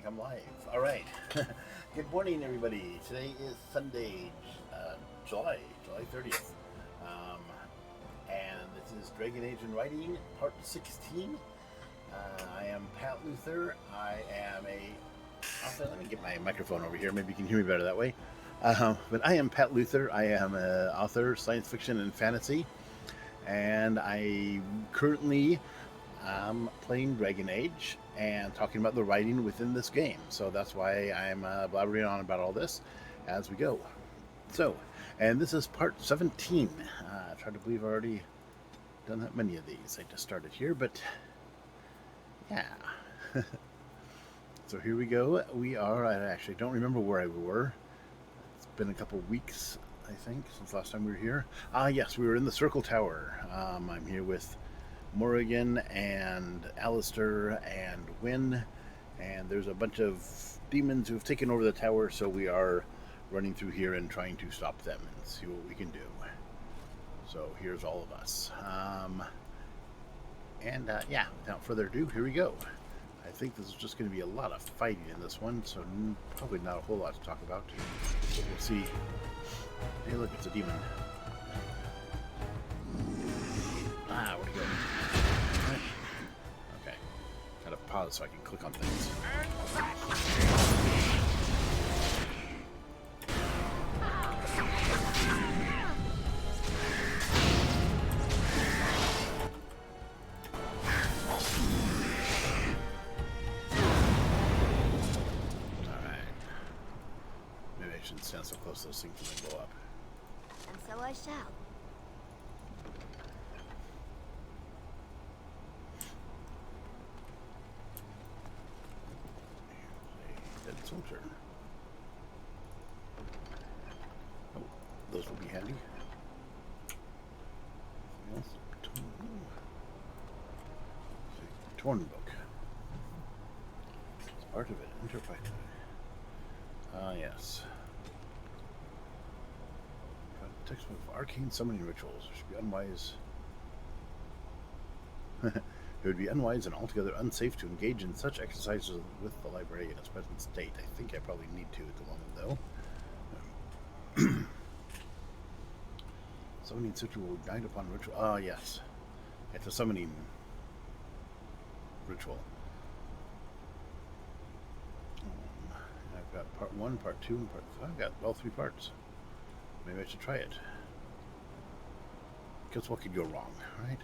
I'm live. All right. Good morning, everybody. Today is Sunday, July 30th. Um, and this is Dragon Age and Writing, part 16. I am Pat Luther. I am a author. Let me get my microphone over here. Maybe you can hear me better that way. But I am Pat Luther. I am an author, science fiction and fantasy. And I currently playing Dragon Age and talking about the writing within this game. So that's why I'm blabbering on about all this as we go. So, and this is part 17. I try to believe I've already done that many of these. I just started here, but yeah. So here we go. I actually don't remember where I were. It's been a couple weeks, I think, since last time we were here. Yes, we were in the Circle Tower. I'm here with Morrigan and Alistair and Wynn, and there's a bunch of demons who've taken over the tower, so we are running through here and trying to stop them and see what we can do. So here's all of us. Yeah, without further ado, here we go. I think this is just going to be a lot of fighting in this one, so probably not a whole lot to talk about. But we'll see. Hey, look, it's a demon. Where'd he go? Okay. Gotta pause so I can click on things. Alright. Maybe I shouldn't stand so close, those things can blow up. And so I shall. Soldier. Oh, those will be handy. Anything else? Torn book. It's part of it. Interpreted. Yes. Textbook of arcane summoning rituals. It should be unwise. It would be unwise and altogether unsafe to engage in such exercises with the library in its present state. I think I probably need to at the moment, though. Summoning ritual will guide upon ritual. Yes. It's a summoning ritual. I've got part 1, part 2, and part 5. I've got all 3 parts. Maybe I should try it. Because what could go wrong, right?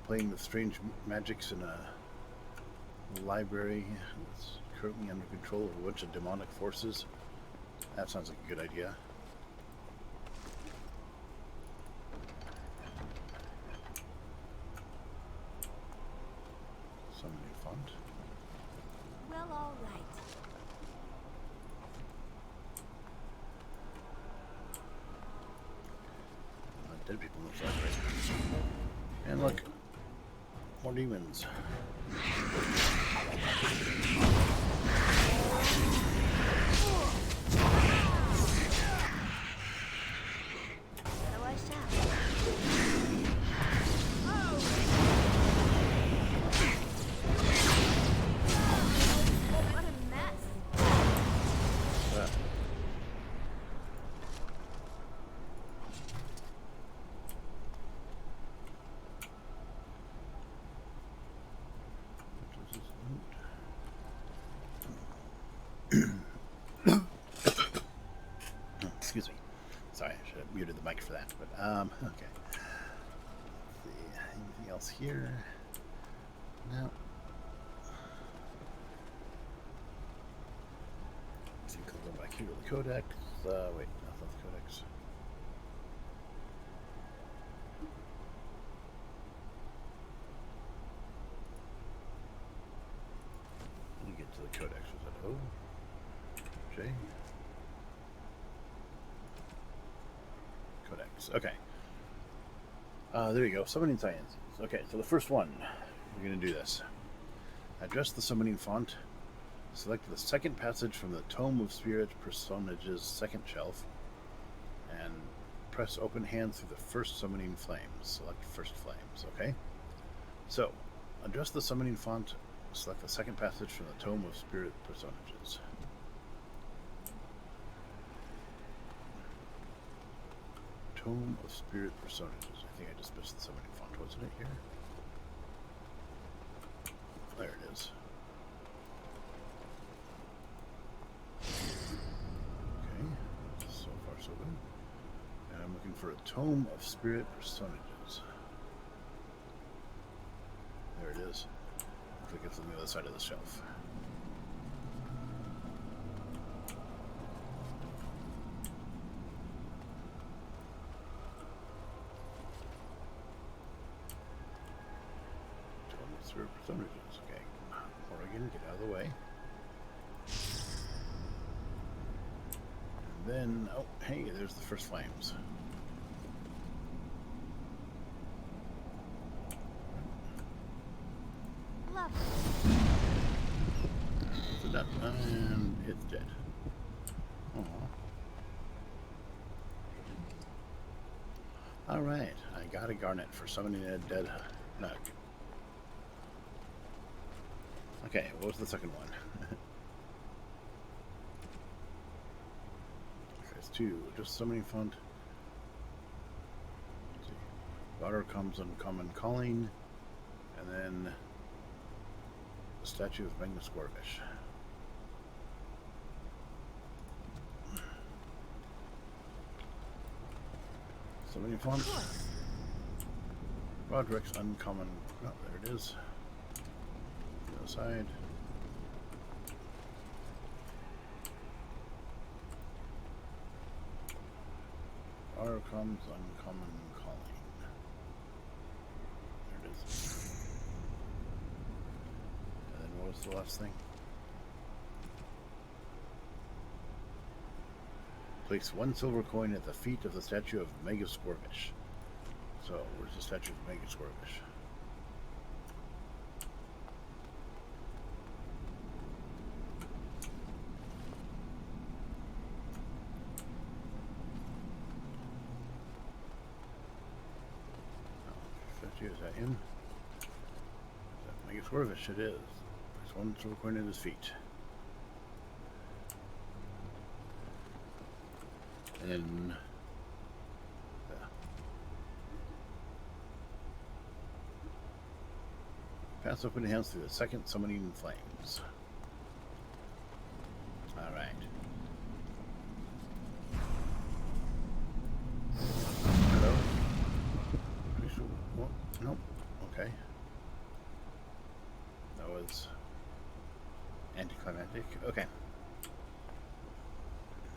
Playing with strange magics in a library that's currently under control of a bunch of demonic forces. That sounds like a good idea. Summoning font. Well, all right. Dead people in the library. And look. More demons. So I shall. What a mess. Excuse me. Sorry, I should have muted the mic for that. But okay. Let's see. Anything else here? No. Let's see, go back here to the codex. Wait, that's not the codex. Let me get to the codex. Was that O? J? Codex. Okay. There you go. Summoning sciences. Okay, so the first one, we're going to do this. Address the summoning font. Select the second passage from the Tome of Spirit Personages second shelf. And press open hand through the first summoning flames. Select first flames, okay? So, address the summoning font Select the second passage from the Tome of Spirit Personages. Tome of Spirit Personages. I think I just missed the summoning font, wasn't it here? There it is. Okay, so far so good. And I'm looking for a Tome of Spirit Personages. There it is. Looks like it's on the other side of the shelf. Tome of Spirit Personages. Okay. Morrigan, get out of the way. And then, oh, hey, there's the first flames. Lovely. So that, and it's dead. Alright, I got a garnet for summoning a dead nug. Okay, what was the second one? Phase 2, just summoning font. Let's see. Daughter comes uncommon calling, and then the statue of Magnus Gorvish. Summoning font. Roderick's uncommon. Oh, there it is. The other side. R comes uncommon calling. There it is. And then what was the last thing? Place 1 silver coin at the feet of the statue of Magus Gorvish. So, where's the statue of Magus Gorvish? Statue, is that him? Is that Magus Gorvish? It is. Place 1 silver coin at his feet. And then pass open hands through the second summoning flames. Alright. Hello? Oh, nope. Okay. That was anticlimactic. Okay.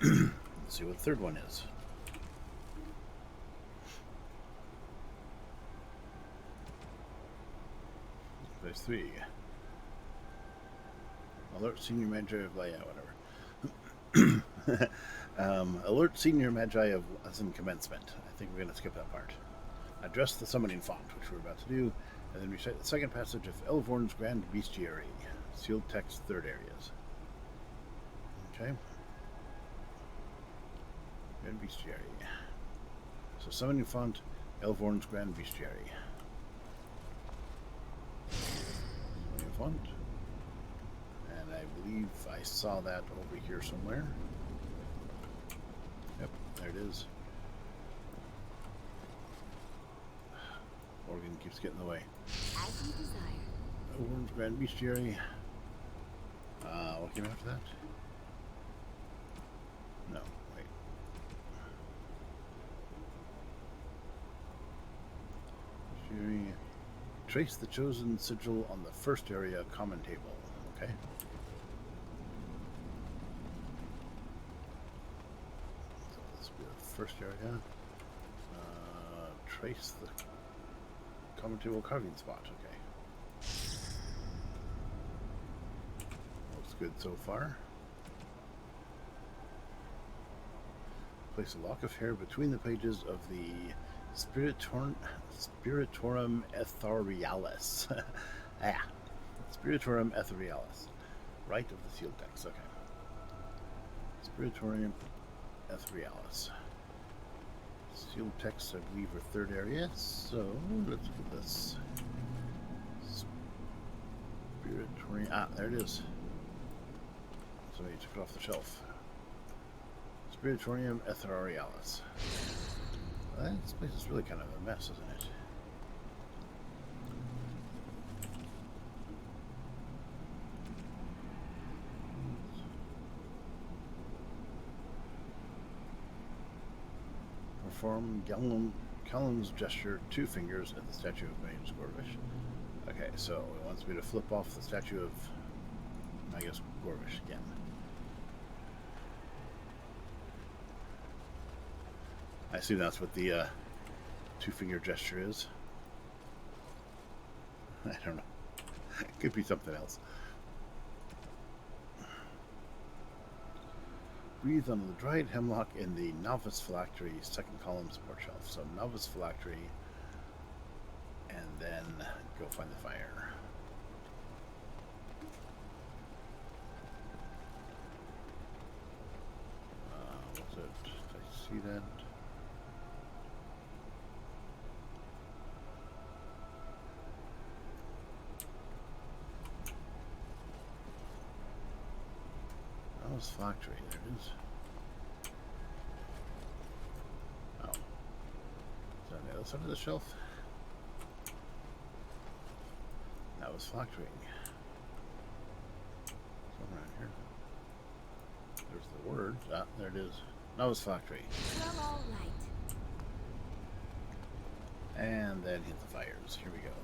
Let's see what the third one is. Phase 3. Alert Senior Magi of Leia, whatever. Alert Senior Magi of Lesson Commencement. I think we're going to skip that part. Address the summoning font, which we're about to do, and then recite the second passage of Elvorn's Grand Bestiary. Sealed text, third areas. Okay. Grand Bestiary. So summoning font, Elvorn's Grand Bestiary. Summoning font. And I believe I saw that over here somewhere. Yep, there it is. Morgan keeps getting in the way. As you desire. Elvorn's Grand Bestiary. What came after that? No. Trace the chosen sigil on the first area common table. Okay. So this will be the first area. Trace the common table carving spot. Okay. Looks good so far. Place a lock of hair between the pages of the Spiritorum Etherealis. Spiritorum Etherealis. Right of the sealed text. Okay. Spiritorum Etherealis. Sealed text, I believe, are third area. So let's look at this. Spiritorium. Ah, there it is. Somebody took it off the shelf. Spiritorium Etherealis. Well, this place is really kind of a mess, isn't it? Perform Callum's gesture, 2 fingers at the statue of Mage Gorvish. Okay, so it wants me to flip off the statue of, I guess, Gorvish again. I assume that's what the 2-finger gesture is. I don't know. It could be something else. Breathe on the dried hemlock in the Novice Phylactery, 2nd column support shelf. So Novice Phylactery, and then go find the fire. What's it? Did I see that? Novice Phylactery, there it is. Oh. Is that on the other side of the shelf? Novice Phylactery. Somewhere around here. There's the word. Ah, there it is. Novice Phylactery. Well, all right. And then hit the fires. Here we go.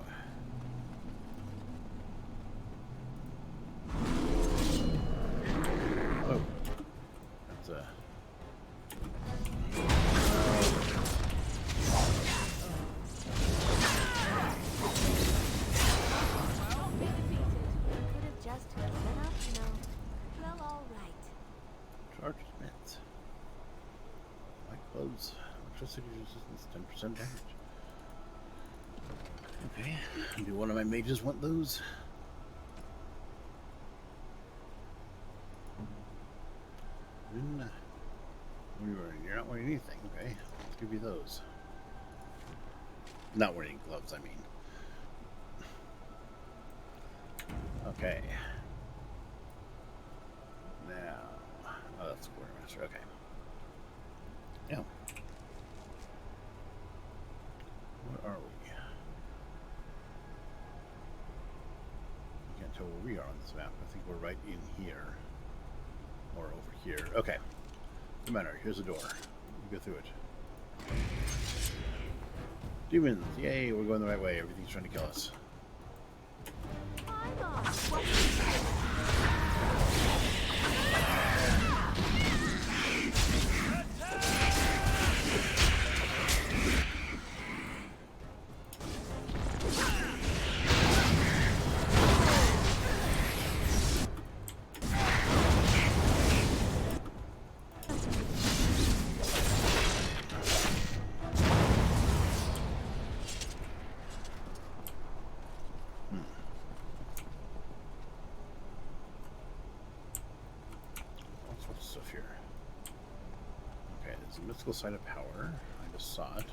Oh. That's a... Could have just given up, you know. Well, all right. Charged mitts. My clothes. Electricity resistance 10% damage. Okay. Do one of my mages want those? What are you wearing? You're not wearing anything. Okay. Let's give you those. Not wearing gloves, I mean. Okay. Now. Oh, that's Quartermaster. Okay. Yeah. Where are we? I can't tell where we are on this map. I think we're right in here. Or over here. Okay. No matter. Here's a door. We'll go through it. Demons! Yay! We're going the right way. Everything's trying to kill us. I'm on. What? Mystical Site of Power. I just saw it.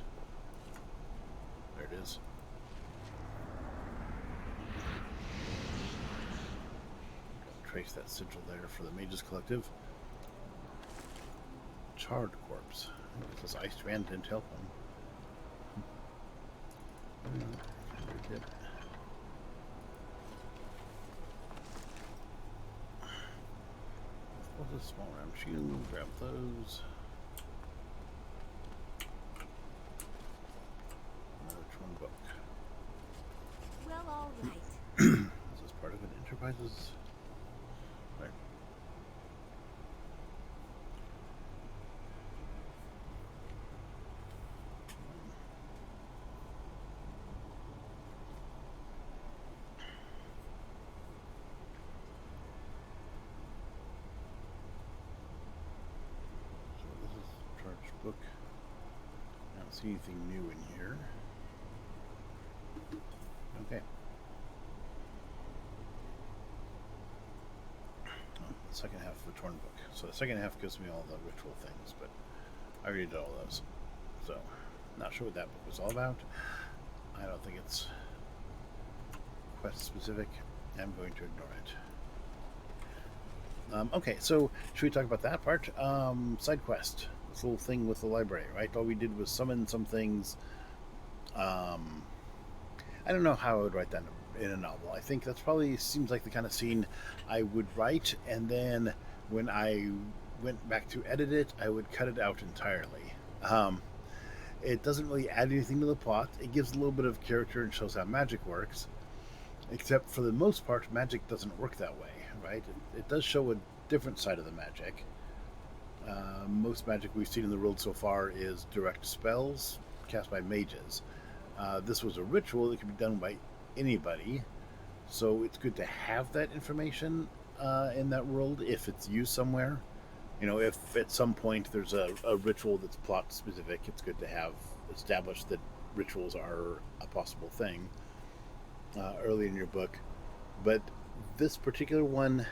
There it is. Trace that sigil there for the Mages Collective. Charred Corpse. This Ice Strand didn't help him. Very good. What's a small round shield? Grab those. Book. Well, all right. This is part of an Enterprises. Right. So this is charged book. I don't see anything new in here. Okay. The second half of the Torn book. So the second half gives me all the ritual things, but I already did all those. So, not sure what that book was all about. I don't think it's quest specific. I'm going to ignore it. Okay, so should we talk about that part? Side quest. This little thing with the library, right? All we did was summon some things. Um, I don't know how I would write that in a novel. I think that's probably seems like the kind of scene I would write, and then when I went back to edit it, I would cut it out entirely. Um, it doesn't really add anything to the plot. It gives a little bit of character and shows how magic works. Except for the most part, magic doesn't work that way, right? It does show a different side of the magic. Most magic we've seen in the world so far is direct spells cast by mages. This was a ritual that could be done by anybody, so it's good to have that information in that world if it's used somewhere. You know, if at some point there's a ritual that's plot specific, it's good to have established that rituals are a possible thing early in your book. But this particular one,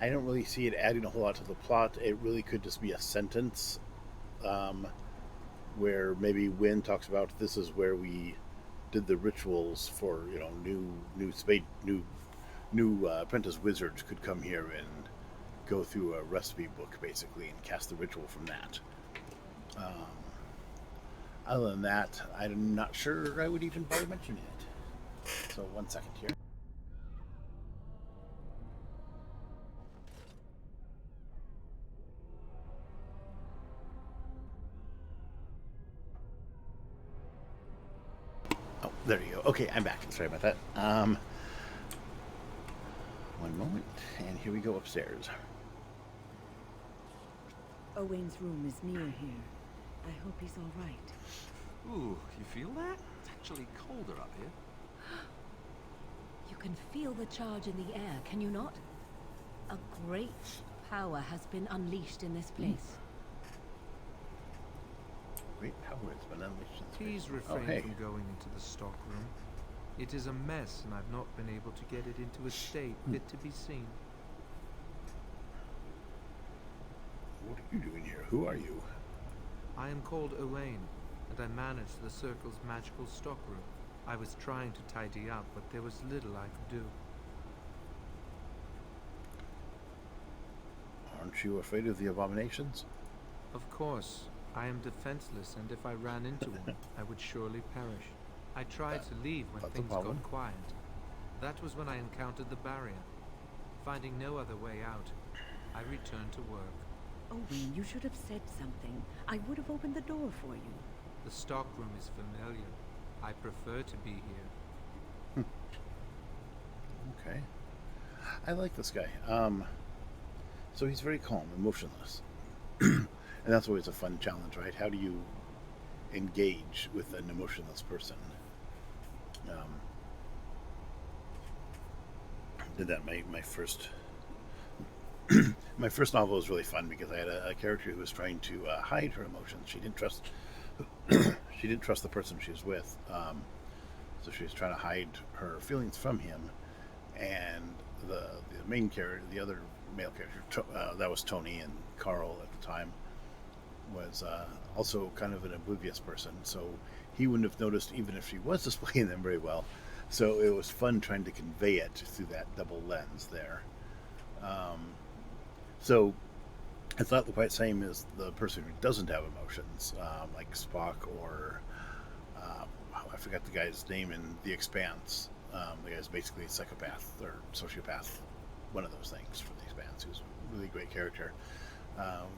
I don't really see it adding a whole lot to the plot. It really could just be a sentence um, where maybe Wynn talks about this is where we did the rituals for new apprentice wizards could come here and go through a recipe book basically and cast the ritual from that. Um, Other than that, I'm not sure I would even bother mentioning it. So 1 second here. Oh, there you go. Okay, I'm back. Sorry about that. One moment, and here we go upstairs. Owain's room is near here. I hope he's all right. Ooh, you feel that? It's actually colder up here. You can feel the charge in the air, can you not? A great power has been unleashed in this place. Great power has been unleashed. Please refrain from going into the stockroom. It is a mess, and I've not been able to get it into a state fit to be seen. What are you doing here? Who are you? I am called Owain, and I manage the Circle's magical stockroom. I was trying to tidy up, but there was little I could do. Aren't you afraid of the abominations? Of course, I am defenseless, and if I ran into one, I would surely perish. I tried to leave when things got quiet. That was when I encountered the barrier. Finding no other way out, I returned to work. Owain, you should have said something. I would have opened the door for you. The stockroom is familiar. I prefer to be here. Okay. I like this guy. So he's very calm and motionless. And that's always a fun challenge, right? How do you engage with an emotionless person? Did that my first my first novel was really fun because I had a character who was trying to hide her emotions. She didn't trust she didn't trust the person she was with, so she was trying to hide her feelings from him. And the main character, the other male character, that was Tony, and Carl at the time was also kind of an oblivious person, so he wouldn't have noticed even if she was displaying them very well. So it was fun trying to convey it through that double lens there. So it's not quite the same as the person who doesn't have emotions, like Spock or I forgot the guy's name in The Expanse. The guy's basically a psychopath or sociopath, one of those things for The Expanse. He was a really great character.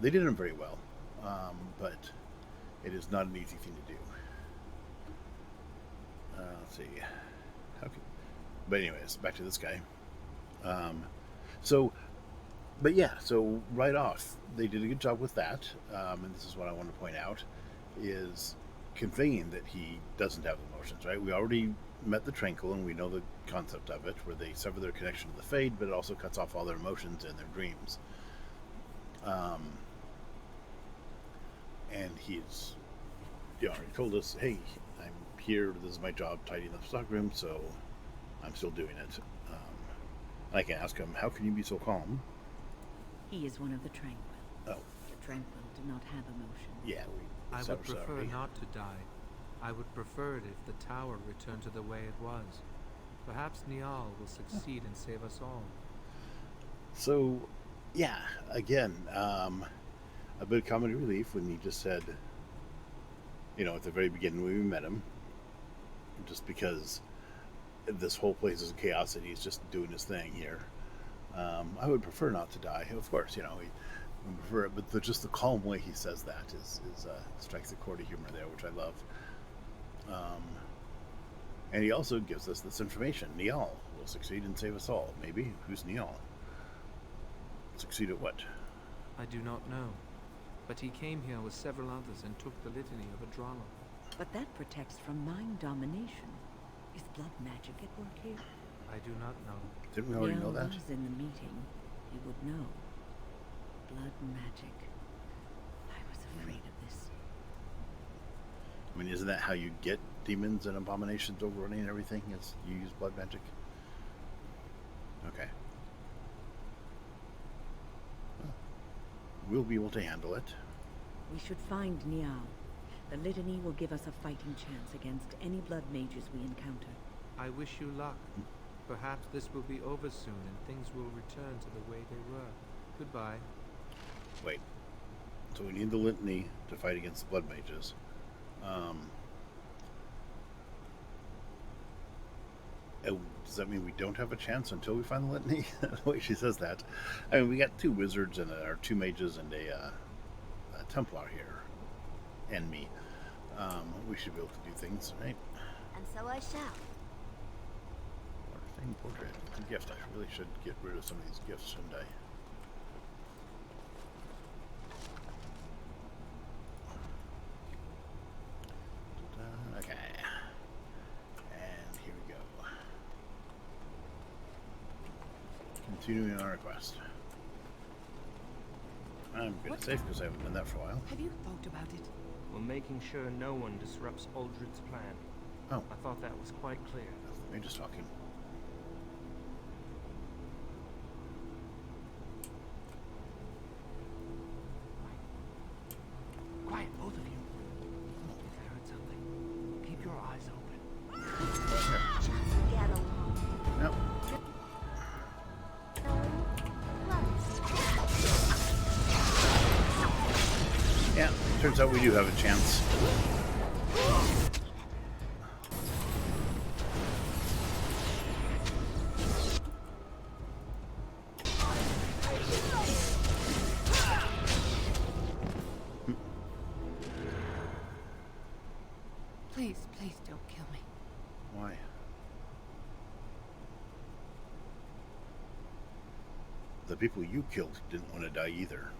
They did him very well, but it is not an easy thing to do. Let's see. But anyways, back to this guy. So right off, they did a good job with that. And this is what I want to point out, is conveying that he doesn't have emotions, right? We already met the Tranquil, and we know the concept of it, where they sever their connection to the Fade, but it also cuts off all their emotions and their dreams. And he's already told us, hey, I'm here, this is my job, tidying up the stockroom, so I'm still doing it. And I can ask him, how can you be so calm? He is one of the Tranquil. Oh. The Tranquil do not have emotion. Yeah, I would prefer not to die. I would prefer it if the tower returned to the way it was. Perhaps Niall will succeed and save us all. So, yeah, again, a bit of comedy relief when he just said, at the very beginning when we met him, just because this whole place is chaos and he's just doing his thing here. I would prefer not to die, of course. We prefer it, but just the calm way he says that is strikes a chord of humor there, which I love. And he also gives us this information: Niall will succeed and save us all. Maybe. Who's Niall? Succeed at what? I do not know, but he came here with several others and took the litany of Adralo. But that protects from mind domination. Is blood magic at work here? I do not know. Didn't we already know that? was in the meeting. He would know. Blood magic. I was afraid of this. I mean, isn't that how you get demons and abominations overrunning everything? Is you use blood magic? Okay. Well, we'll be able to handle it. We should find Niall. The litany will give us a fighting chance against any blood mages we encounter. I wish you luck. Perhaps this will be over soon and things will return to the way they were. Goodbye. Wait. So we need the litany to fight against the blood mages. Does that mean we don't have a chance until we find the litany? The way she says that. I mean, we got 2 wizards and or 2 mages and a Templar here. And me. We should be able to do things, right? And so I shall. Thing, portrait. It's a gift. I really should get rid of some of these gifts, shouldn't I? Okay. And here we go. Continuing our quest. I'm good and safe because I haven't done that for a while. Have you thought about it? We're making sure no one disrupts Aldred's plan. Oh. I thought that was quite clear. We're just talking. Quiet, both of you. I heard something. Keep your eyes open. Just get along. Nope. Yeah, turns out we do have a chance. Please don't kill me. Why? The people you killed didn't want to die either.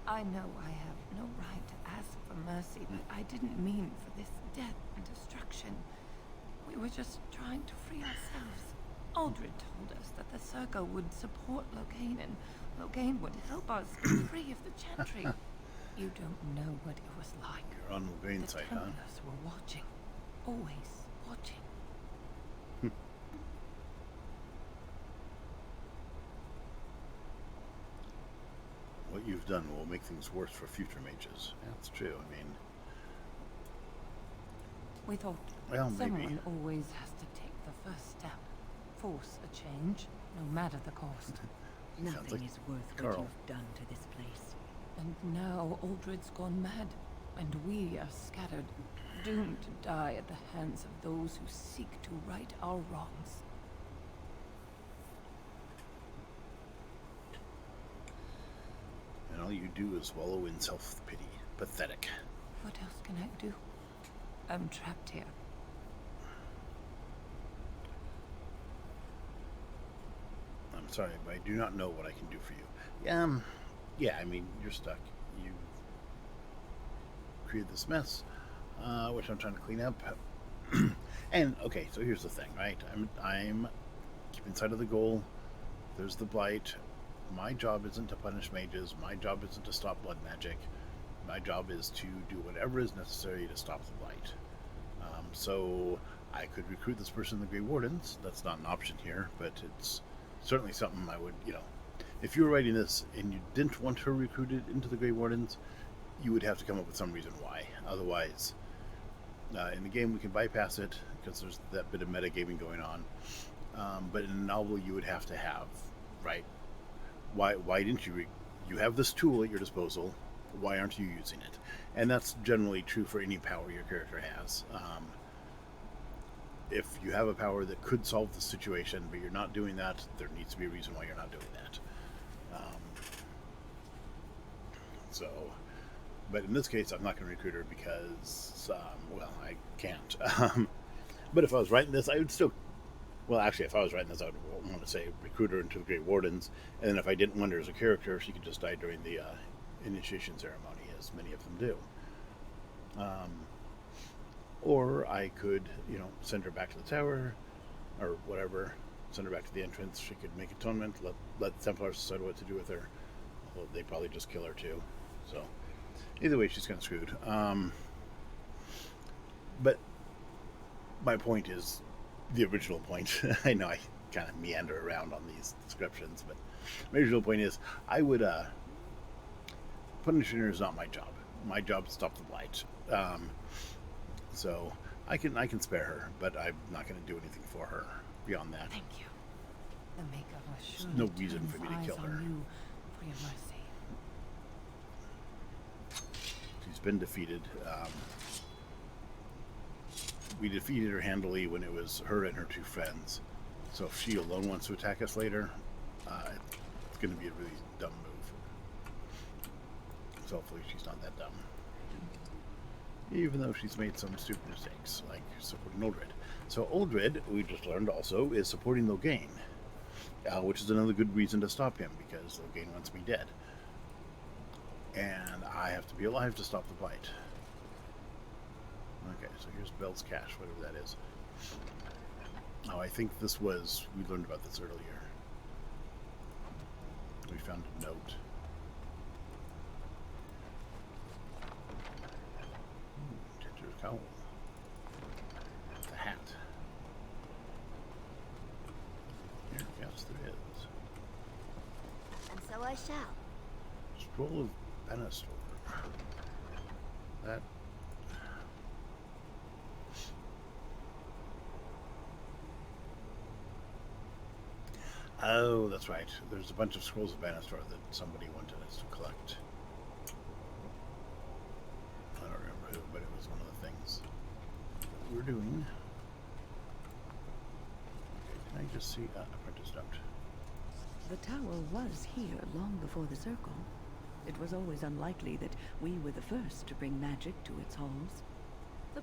I know I have no right to ask for mercy, but I didn't mean for this death and destruction. We were just trying to free ourselves. Aldred told us that the Circle would support Loghain, and Loghain would help us be free of the Chantry. You don't know what it was like. You're on Loghain's The side, huh? Templars were watching. Always watching. What you've done will make things worse for future mages. Yeah, that's true. I mean, We thought well, maybe. someone always has to take the first step. Force a change, no matter the cost. Sounds Nothing like is worth Carl. what you've done to this place. And now Aldred's gone mad, and we are scattered, doomed to die at the hands of those who seek to right our wrongs. And all you do is wallow in self-pity. Pathetic. What else can I do? I'm trapped here. I'm sorry, but I do not know what I can do for you. Yeah, I mean, you're stuck. You created this mess, which I'm trying to clean up. And, okay, so here's the thing, right? I'm keeping sight of the goal. There's the blight. My job isn't to punish mages. My job isn't to stop blood magic. My job is to do whatever is necessary to stop the blight. So I could recruit this person in the Grey Wardens. That's not an option here, but it's certainly something I would, if you were writing this and you didn't want her recruited into the Grey Wardens, you would have to come up with some reason why. Otherwise, in the game we can bypass it because there's that bit of metagaming going on. But in a novel, you would have to have, right? Why didn't you? You have this tool at your disposal. Why aren't you using it? And that's generally true for any power your character has. If you have a power that could solve the situation, but you're not doing that, there needs to be a reason why you're not doing that. But in this case, I'm not going to recruit her because, well, I can't. But if I was writing this, I would still... Well, actually, if I was writing this, I would want to say recruit her into the Grey Wardens, and then if I didn't want her as a character, she could just die during the initiation ceremony, as many of them do. Or I could, send her back to the tower, or whatever, send her back to the entrance. She could make atonement, let the Templars decide what to do with her. Although they'd probably just kill her too. So, either way, she's kind of screwed. But my point is the original point. I know I kind of meander around on these descriptions, but my original point is I would... punishing her is not my job. My job is to stop the blight. So I can spare her, but I'm not going to do anything for her beyond that. Thank you. The Maker was sure There's no to reason turn for me his to kill eyes her. on you for your mercy. She's been defeated. We defeated her handily when it was her and her two friends. So if she alone wants to attack us later, it's going to be a really dumb move. So hopefully she's not that dumb. Even though she's made some stupid mistakes, like supporting Uldred. So Uldred, we just learned also, is supporting Loghain, which is another good reason to stop him, because Loghain wants me dead. And I have to be alive to stop the blight. Okay, so here's Bell's Cache, whatever that is. Oh, I think this was... We learned about this earlier. We found a note. Tinter's cowl. The hat. Here, yes, there is. And so I shall. Scroll of Benastor. That... Oh, that's right. There's a bunch of scrolls of Banastor that somebody wanted us to collect. I don't remember who, but it was one of the things that we were doing. Okay, can I just see apprentice note? The tower was here long before the circle. It was always unlikely that we were the first to bring magic to its halls. The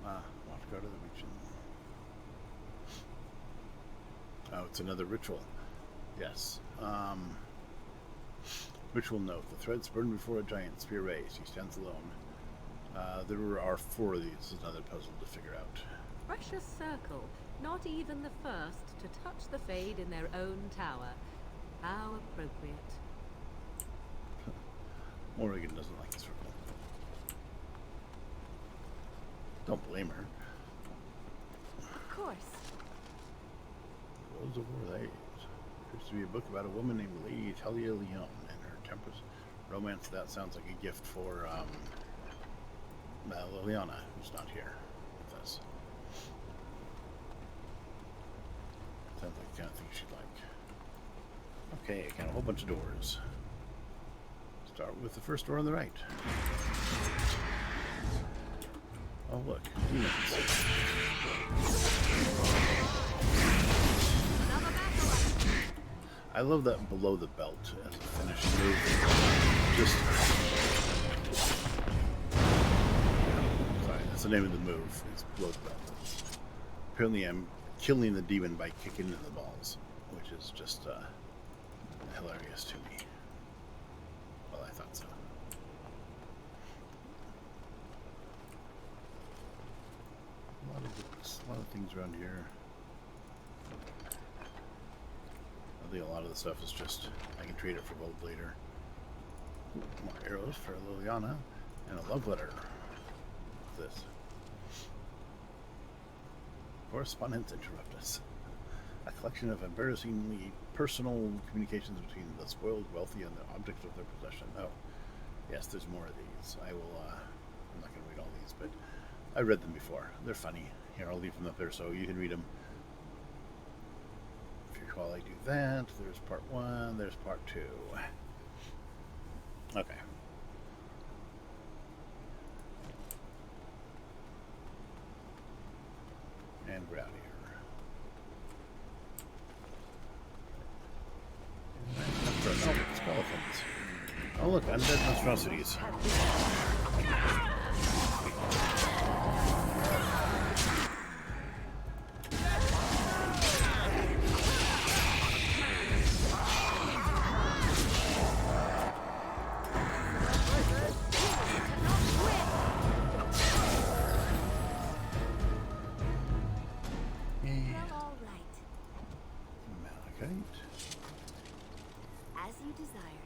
Want to go to the region. Oh, it's another ritual. Yes. Ritual note. The threads burned before a giant spear raised. He stands alone. There are 4 of these. This is another puzzle to figure out. Precious circle. Not even the first to touch the Fade in their own tower. How appropriate. Morrigan doesn't like the circle. Don't blame her. Of course. Rose of War appears to be a book about a woman named Lady Talia Leon and her Tempest romance. That sounds like a gift for Liliana, who's not here with us. Sounds like the kind of thing she'd like. Okay, I got a whole bunch of doors. Start with the first door on the right. Oh look, demons. I love that below the belt as a finishing move. Just... Sorry, that's the name of the move, is below the belt. Apparently I'm killing the demon by kicking in the balls, which is just hilarious to me. Well, I thought so. A lot of books, a lot of things around here. I think a lot of the stuff is just, I can trade it for gold later. More arrows for Liliana, and a love letter. What's this? Correspondence interrupt us. A collection of embarrassingly personal communications between the spoiled wealthy and the objects of their possession. Oh, yes, there's more of these. I will, I'm not going to read all these, but I read them before. They're funny. Here, I'll leave them up there so you can read them. While I do that, there's part 1, there's part 2. Okay. And we're out here. Oh, skeletons. Oh look, undead monstrosities. Well, all right. Malachite. As you desire.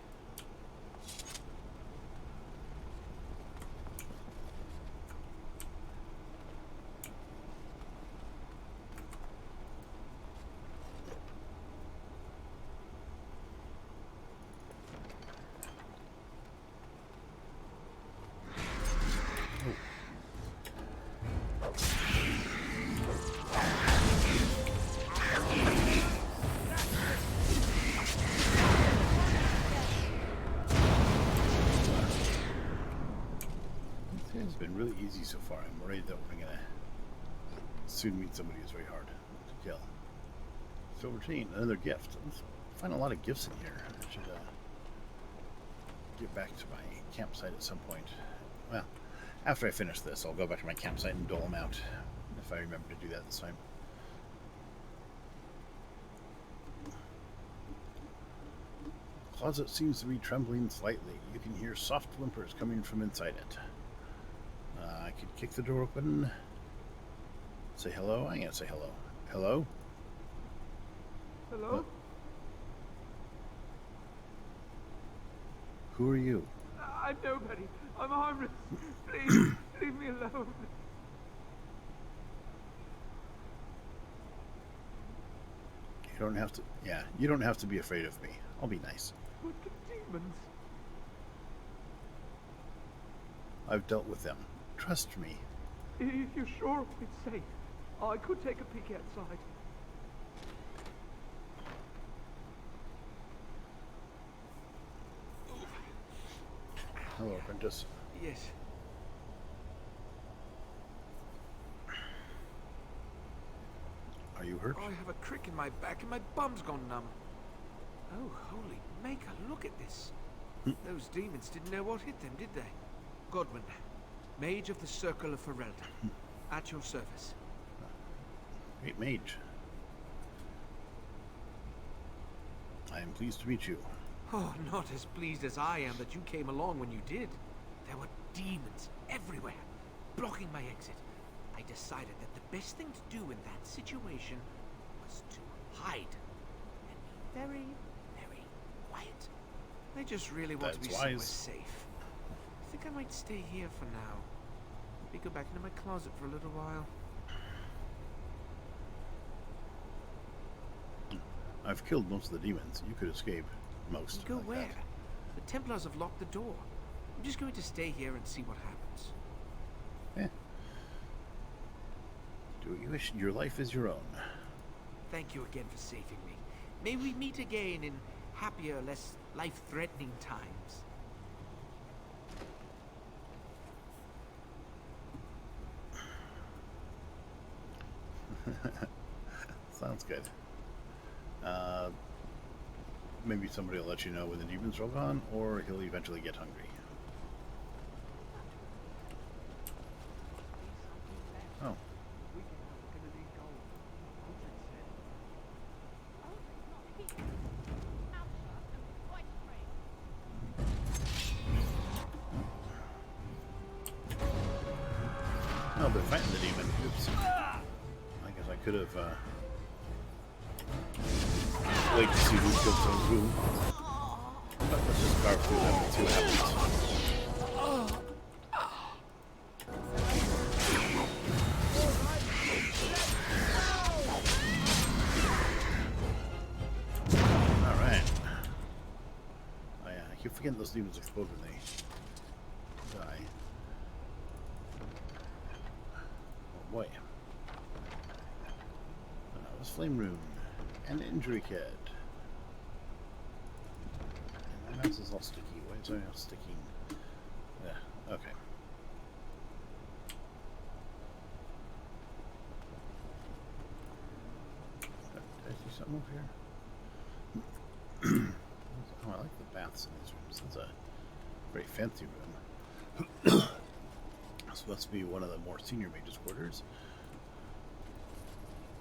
It's been really easy so far. I'm worried that we're gonna soon meet somebody who's very hard to kill. Silver chain, another gift. I find a lot of gifts in here. I should get back to my campsite at some point. Well, after I finish this, I'll go back to my campsite and dole them out, if I remember to do that this time. The closet seems to be trembling slightly. You can hear soft whimpers coming from inside it. I could kick the door open. Say hello. I'm gonna say hello. Hello? Hello? Who are you? I'm nobody. I'm harmless. Please, leave me alone. You don't have to. Yeah, you don't have to be afraid of me. I'll be nice. What the demons? I've dealt with them. Trust me. If you're sure it's safe, I could take a peek outside. Hello, apprentice. Yes. Are you hurt? I have a crick in my back and my bum's gone numb. Oh, holy maker, look at this. Those demons didn't know what hit them, did they? Godwin, Mage of the Circle of Ferelden, at your service. Great mage. I am pleased to meet you. Oh, not as pleased as I am that you came along when you did. There were demons everywhere, blocking my exit. I decided that the best thing to do in that situation was to hide and be very, very quiet. I just really want to be That's somewhere wise. safe. I think I might stay here for now. Maybe go back into my closet for a little while. I've killed most of the demons. You could escape most. Go like where? that. The Templars have locked the door. I'm just going to stay here and see what happens. Eh. Do what you wish. Your life is your own. Thank you again for saving me. May we meet again in happier, less life-threatening times. Sounds good. Maybe somebody will let you know when the demons are all gone, or he'll eventually get hungry. Oh. Oh, they're fighting the demon. Oops. I guess I could have wait to see who kills who. But let's just carve through them and see what happens. Alright. Oh yeah, I keep forgetting those demons explode when they die. Oh boy. flame rune, and injury kit. And my mouse is all sticky. Why is my mouse sticking? Yeah, okay. Did I see something over here? Oh, I like the baths in these rooms. It's a very fancy room. This must be one of the more senior mages' quarters.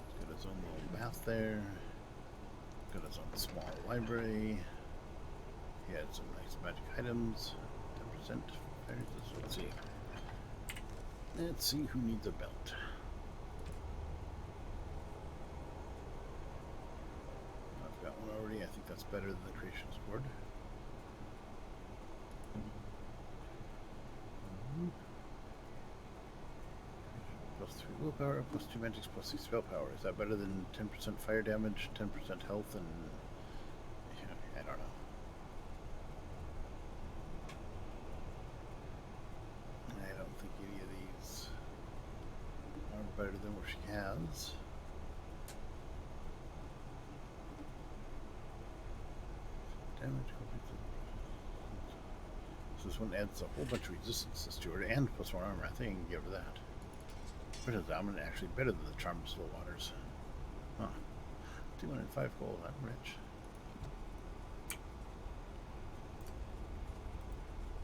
He's got his own little bath there. Got his own small library. He had some nice magic items. 10%. Let's see. Let's see who needs a belt. I've got one already. I think that's better than the creation sword. Plus 3 willpower, plus 2 magics, plus 6 spell power. Is that better than 10% fire damage, 10% health, and... I don't know. I don't think any of these are better than what she has. Damage. So this one adds a whole bunch of resistances to her and plus 1 armor. I think I can give her that. Better than Dominant, actually better than the Charm of Slow Waters. Huh. 205 gold, I'm rich.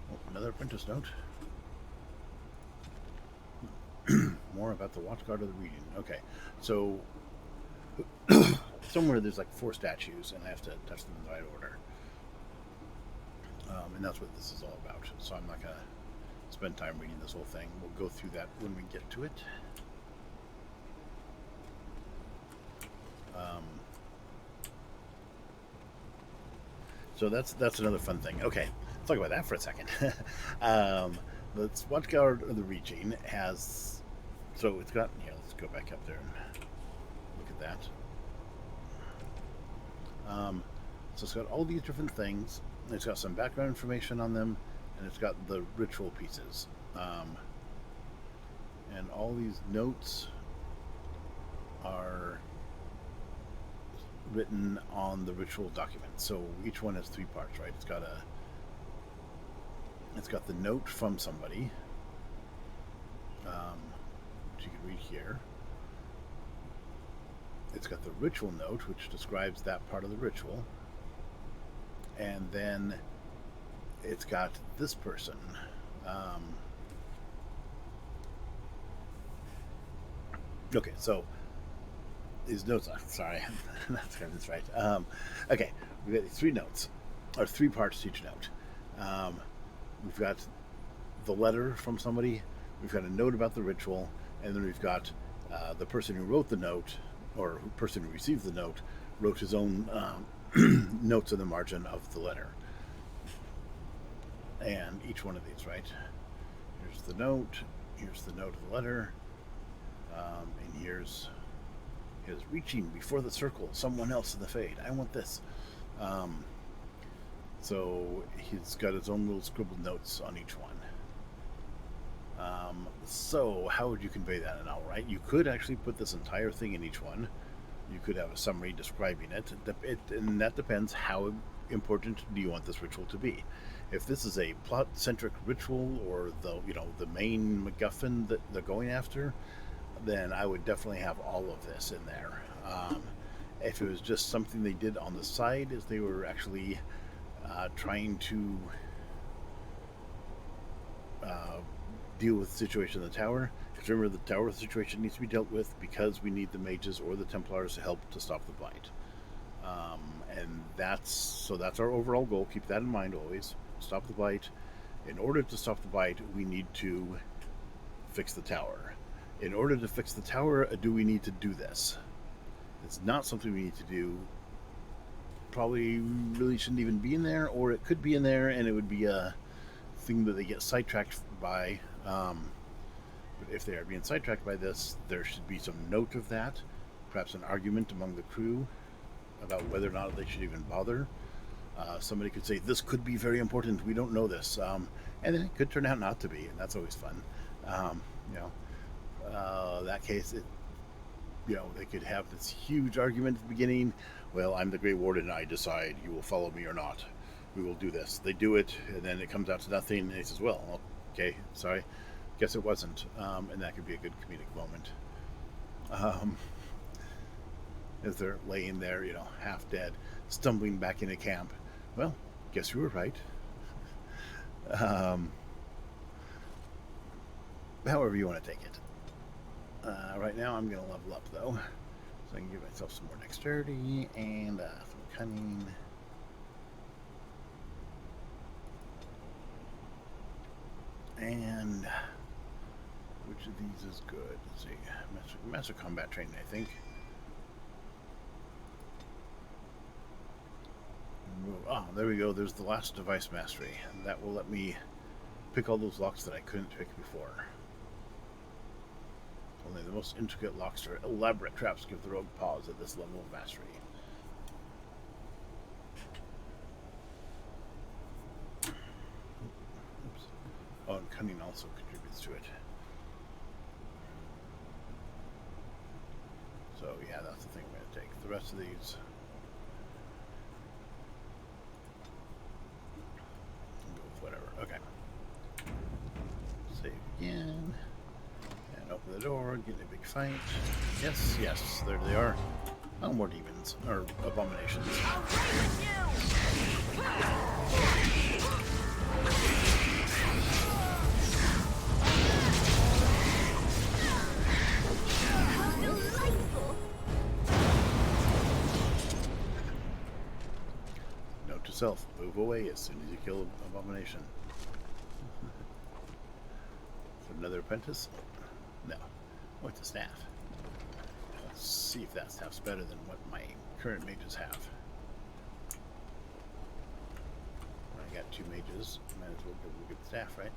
Oh, another apprentice note. More about the Watchguard of the Region. Okay, so somewhere there's like 4 statues, and I have to touch them in the right order. And that's what this is all about. So I'm not going to spend time reading this whole thing. We'll go through that when we get to it. So that's another fun thing. Okay, let's talk about that for a second. The Watchguard of the Region has, so it's got, yeah, let's go back up there and look at that. So it's got all these different things. It's got some background information on them, and it's got the ritual pieces. And all these notes are written on the ritual document. So each one has 3 parts, right? It's got the note from somebody, which you can read here. It's got the ritual note, which describes that part of the ritual. And then it's got this person. Okay, so these notes are, sorry, that's got this right. Okay, we've got 3 notes, or 3 parts to each note. We've got the letter from somebody, we've got a note about the ritual, and then we've got the person who wrote the note, or the person who received the note, wrote his own notes in the margin of the letter. And each one of these, right? Here's the note of the letter, and here's reaching before the circle, someone else in the fade. I want this. So he's got his own little scribbled notes on each one. So how would you convey that in all, right? You could actually put this entire thing in each one. You could have a summary describing it, and that depends how important do you want this ritual to be. If this is a plot-centric ritual, or the main MacGuffin that they're going after, then I would definitely have all of this in there. If it was just something they did on the side as they were actually trying to deal with the situation in the tower, because remember, the tower situation needs to be dealt with because we need the mages or the Templars to help to stop the blight. And that's our overall goal. Keep that in mind always. Stop the blight. In order to stop the blight, we need to fix the tower. In order to fix the tower, do we need to do this? It's not something we need to do. Probably really shouldn't even be in there, or it could be in there and it would be a thing that they get sidetracked by. But if they are being sidetracked by this, there should be some note of that, perhaps an argument among the crew about whether or not they should even bother. Somebody could say, this could be very important, we don't know this, and then it could turn out not to be, and that's always fun. That case, you know, they could have this huge argument at the beginning. Well, I'm the Grey Warden, I decide you will follow me or not. We will do this. They do it, and then it comes out to nothing, and he says, well, okay, sorry, guess it wasn't. And that could be a good comedic moment. As they're laying there, you know, half dead, stumbling back into camp. Well, guess you were right. However you want to take it. Right now I'm going to level up, though. So I can give myself some more dexterity and some cunning. And which of these is good? Let's see. Master combat training, I think. Oh, there we go. There's the last device mastery. That will let me pick all those locks that I couldn't pick before. Only the most intricate locks or elaborate traps give the rogue pause at this level of mastery. Oops. Oh, and cunning also contributes to it. So yeah, that's the thing I'm going to take. The rest of these, I'll go with whatever. Okay. Save again. And open the door, get in a big fight. Yes, yes, there they are. Oh, more demons. Or abominations. Note to self, move away as soon as you kill an abomination. Another apprentice? No. Oh, it's a staff. Let's see if that staff's better than what my current mages have. I got 2 mages. Might as well go get the staff, right?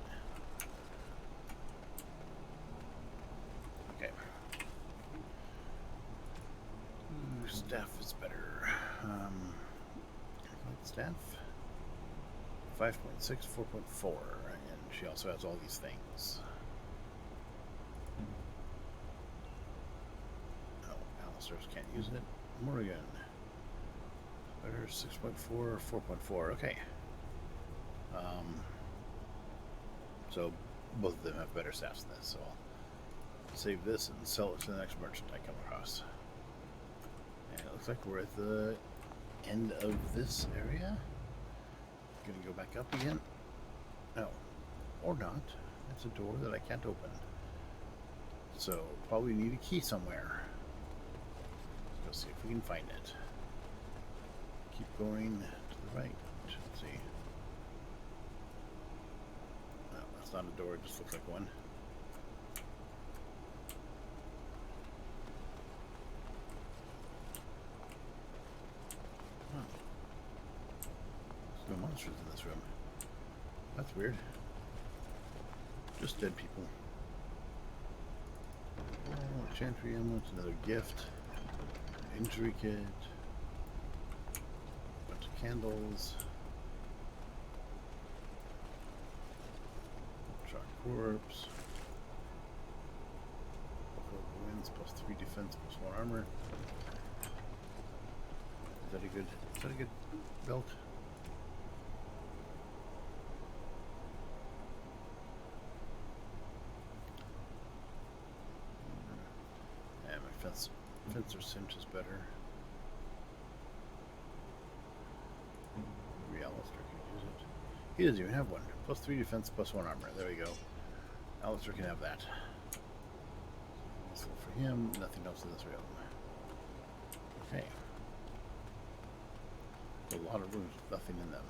Okay. Ooh, staff is better. Staff? 5.6, 4.4. And she also has all these things. Can't use it. Morrigan. Better 6.4, 4.4. Okay. So both of them have better staffs than this. So I'll save this and sell it to the next merchant I come across. And it looks like we're at the end of this area. Gonna go back up again. No, or not. It's a door that I can't open. So probably need a key somewhere. Let's see if we can find it. Keep going to the right. Let's see. No, that's not a door, it just looks like one. Huh. There's no monsters in this room. That's weird. Just dead people. Oh, Chantry Amulet, another gift. Injury kit, bunch of candles, Shark corpse, wins +3 defense +1 armor. Is that a good belt? Yeah, my Fencer cinch is better. Maybe Alistair can use it. He doesn't even have one. +3 defense, +1 armor. There we go. Alistair can have that. So for him, nothing else in this room. Okay. A lot of rooms with nothing in them.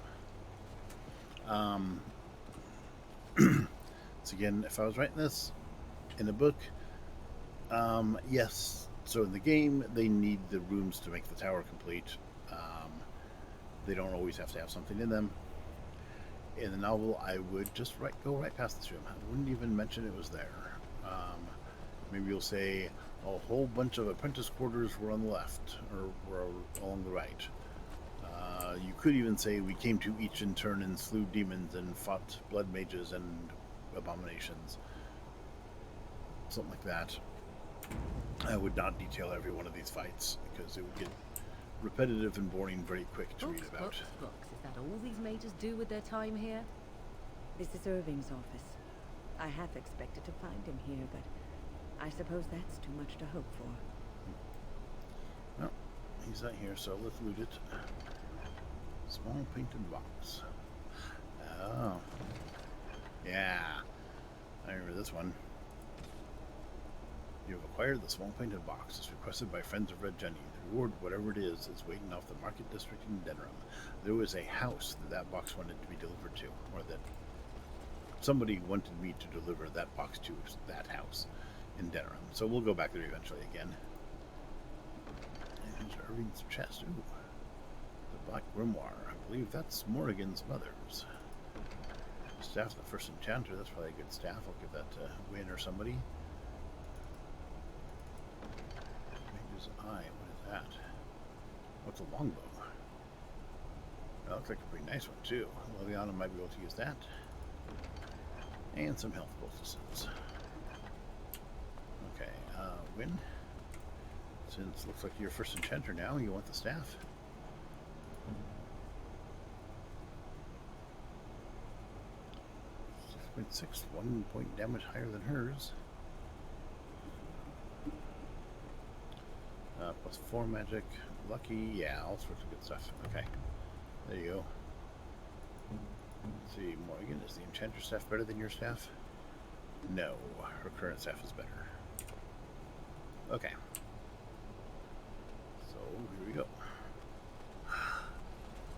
So again, if I was writing this in a book, yes. So in the game, they need the rooms to make the tower complete. They don't always have to have something in them. In the novel, I would just go right past this room. I wouldn't even mention it was there. Maybe you'll say a whole bunch of apprentice quarters were on the left, or were along the right. You could even say we came to each in turn and slew demons and fought blood mages and abominations. Something like that. I would not detail every one of these fights because it would get repetitive and boring very quick to read Books, about. books, books. Is that all these mages do with their time here? This is Irving's office. I half expected to find him here, but I suppose that's too much to hope for. No, he's not here, so let's loot it. Small painted box. Oh. Yeah. I remember this one. You have acquired the small painted box. It's requested by friends of Red Jenny. The reward, whatever it is waiting off the market district in Denram. There was a house that box wanted to be delivered to, or that somebody wanted me to deliver that box to that house in Denram. So we'll go back there eventually again. And here's Irving's chest. Ooh. The Black Grimoire. I believe that's Morrigan's mother's. Staff of the First Enchanter. That's probably a good staff. I'll give that to Wynn or somebody. Mage's Eye. What is that? What's a longbow? That looks like a pretty nice one too. Liliana might be able to use that. And some health poultices. Okay, Wynn. Since it looks like you're First Enchanter now, you want the staff? 6.6, 1 point damage higher than hers. Plus 4 magic, lucky, yeah, all sorts of good stuff. Okay, there you go. Let's see, Morgan, is the Enchanter staff better than your staff? No, her current staff is better. Okay. So, here we go.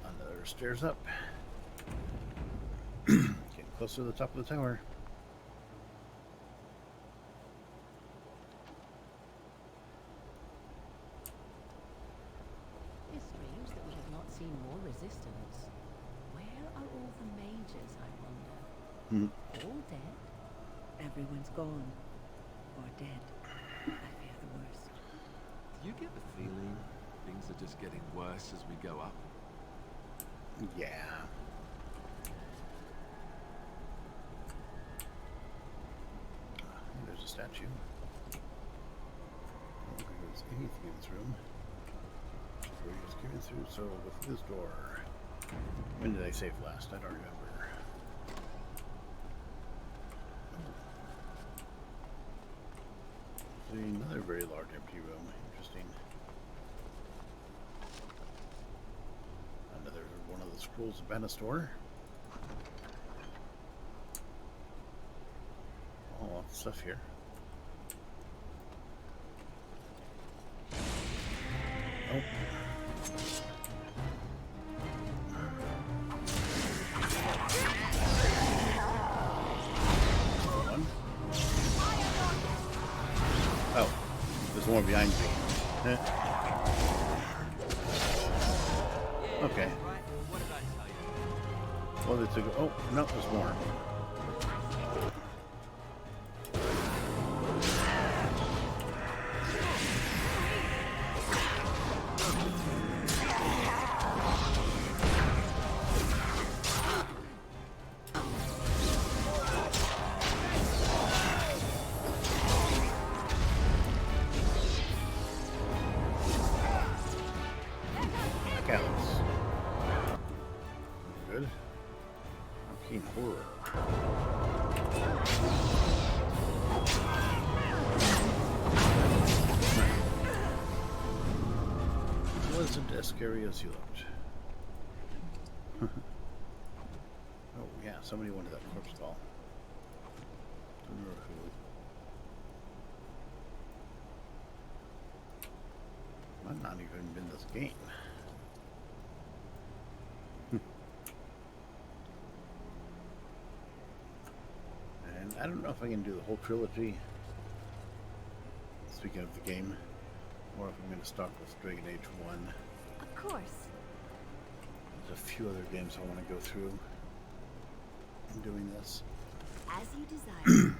Another stairs up. Getting closer to the top of the tower. It's strange that we have not seen more resistance. Where are all the mages, I wonder? All dead? Everyone's gone. Or dead. I fear the worst. Do you get the feeling things are just getting worse as we go up? Yeah. There's a statue. I don't think there's anything in this room. We're just getting through, so we'll go through this door. When did I save last? I don't remember. See, another very large empty room. Interesting. Another one of the scrolls of Banastor. Oh, lots of stuff here. Oh. One. Oh, there's more behind me. Okay. Well, it's a go. Oh, no, there's more. Good. Arcane horror. Wasn't as scary as you looked. Oh yeah, somebody wanted that corpse doll. Don't remember who. Might not even been this game. And I don't know if I can do the whole trilogy, speaking of the game, or if I'm going to start with Dragon Age 1. Of course. There's a few other games I want to go through in doing this. As you desire.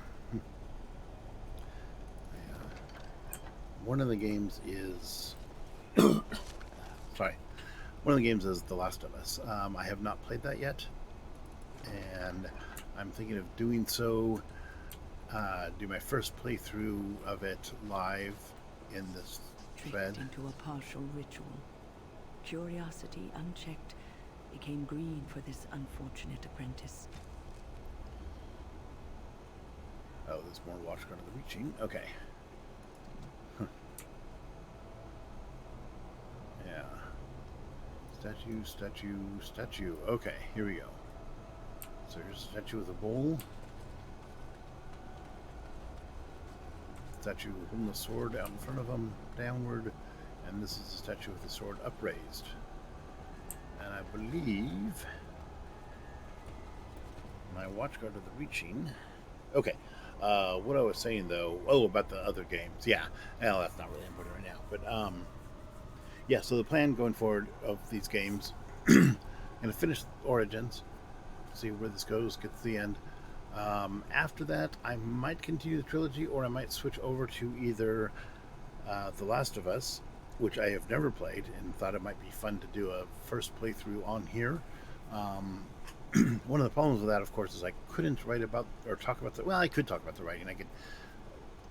One of the games is... sorry. One of the games is The Last of Us. I have not played that yet, and I'm thinking of doing so do my first playthrough of it live in this thread. Tricked into a partial ritual. Curiosity, unchecked, became greed for this unfortunate apprentice. Oh, there's more Watchguard of the Reaching. Okay. Huh. Yeah. Statue, statue, statue. Okay, here we go. So here's a statue with a bowl. Statue holding the sword out in front of him, downward. And this is a statue with the sword upraised. And I believe my Watchguard of the Reaching. Okay. What I was saying though, about the other games. Yeah. Well, that's not really important right now. But yeah, so the plan going forward of these games, I'm gonna finish Origins, see where this goes, get to the end. After that, I might continue the trilogy, or I might switch over to either The Last of Us, which I have never played and thought it might be fun to do a first playthrough on here. One of the problems with that, of course, is I couldn't write about or talk about well, I could talk about the writing. I could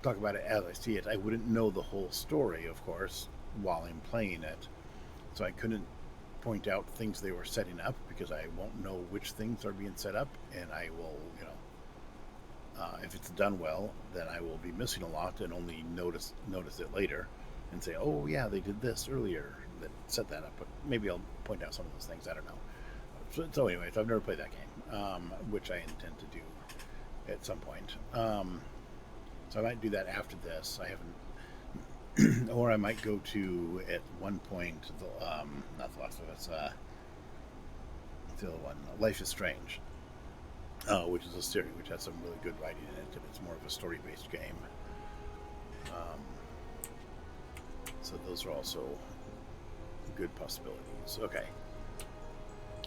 talk about it as I see it. I wouldn't know the whole story, of course, while I'm playing it. So I couldn't point out things they were setting up because I won't know which things are being set up, and I will, if it's done well, then I will be missing a lot and only notice it later and say, oh yeah, they did this earlier that set that up. But maybe I'll point out some of those things. I don't know. So anyways, I've never played that game, which I intend to do at some point. So I might do that after this. I haven't, or I might go to at one point, not The Last of Us, the other one, Life is Strange, which is a series which has some really good writing in it, and it's more of a story-based game. So those are also good possibilities. Okay.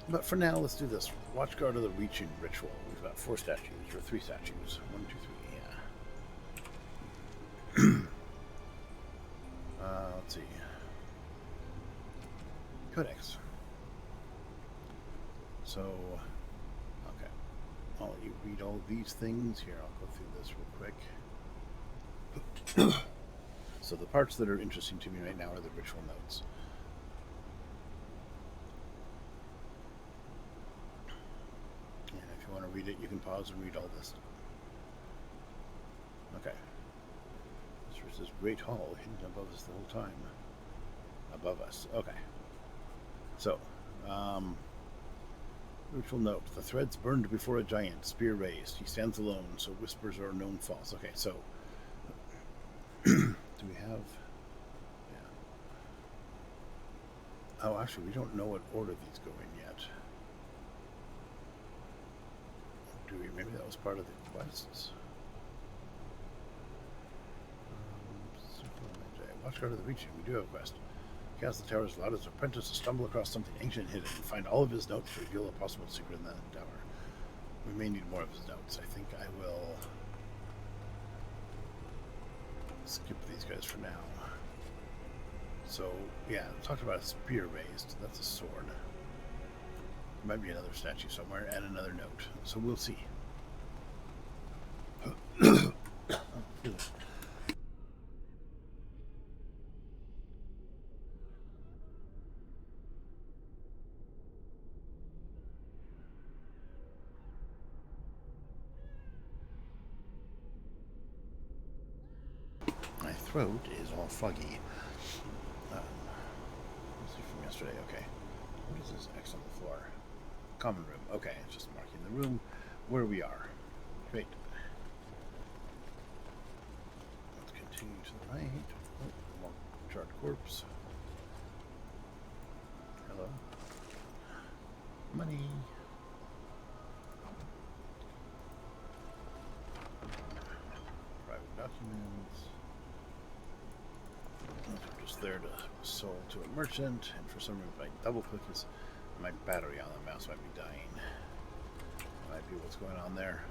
But for now, let's do this. Watchguard of the Reaching ritual. We've got 4 statues, or 3 statues. 1, 2, 3, yeah. Let's see. Codex. So, okay. I'll let you read all these things. Here, I'll go through this real quick. So the parts that are interesting to me right now are the ritual notes. And if you want to read it, you can pause and read all this. Okay. This is Great Hall, hidden above us the whole time. Above us. Okay. So, ritual note. The threads burned before a giant, spear raised. He stands alone, so whispers are known false. Okay, so do we have... Yeah. Oh, actually, we don't know what order these go in yet. Do we? Maybe that was part of the quests. Watchguard of the Reaching. We do have a quest. Cast the tower as loud as apprentice to stumble across something ancient hidden and find all of his notes to reveal a possible secret in that tower. We may need more of his notes. I think I will skip these guys for now. So, yeah, talked about a spear raised. That's a sword. There might be another statue somewhere and another note. So we'll see. My throat is all foggy. Let's see from yesterday. Okay. What is this X on the floor? Common room. Okay, it's just marking the room where we are. Great. Let's continue to the right. Oh, more charred corpse. Hello. Money. Private documents. Just there to sold to a merchant, and for some reason, if I double click this, my battery on the mouse might be dying. Might be what's going on there.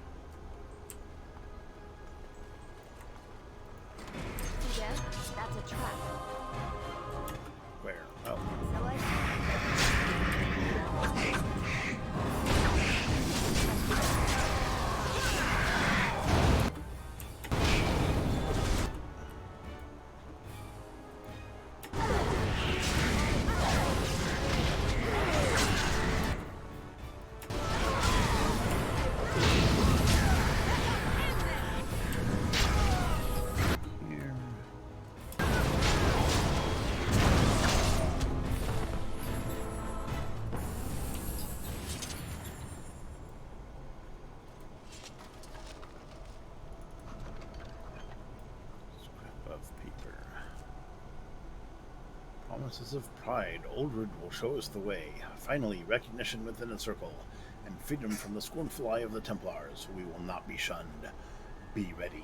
See there? That's a trap. Where? Oh. So I... Promises of pride. Uldred will show us the way. Finally, recognition within the circle, and freedom from the scornful eye of the Templars. We will not be shunned. Be ready.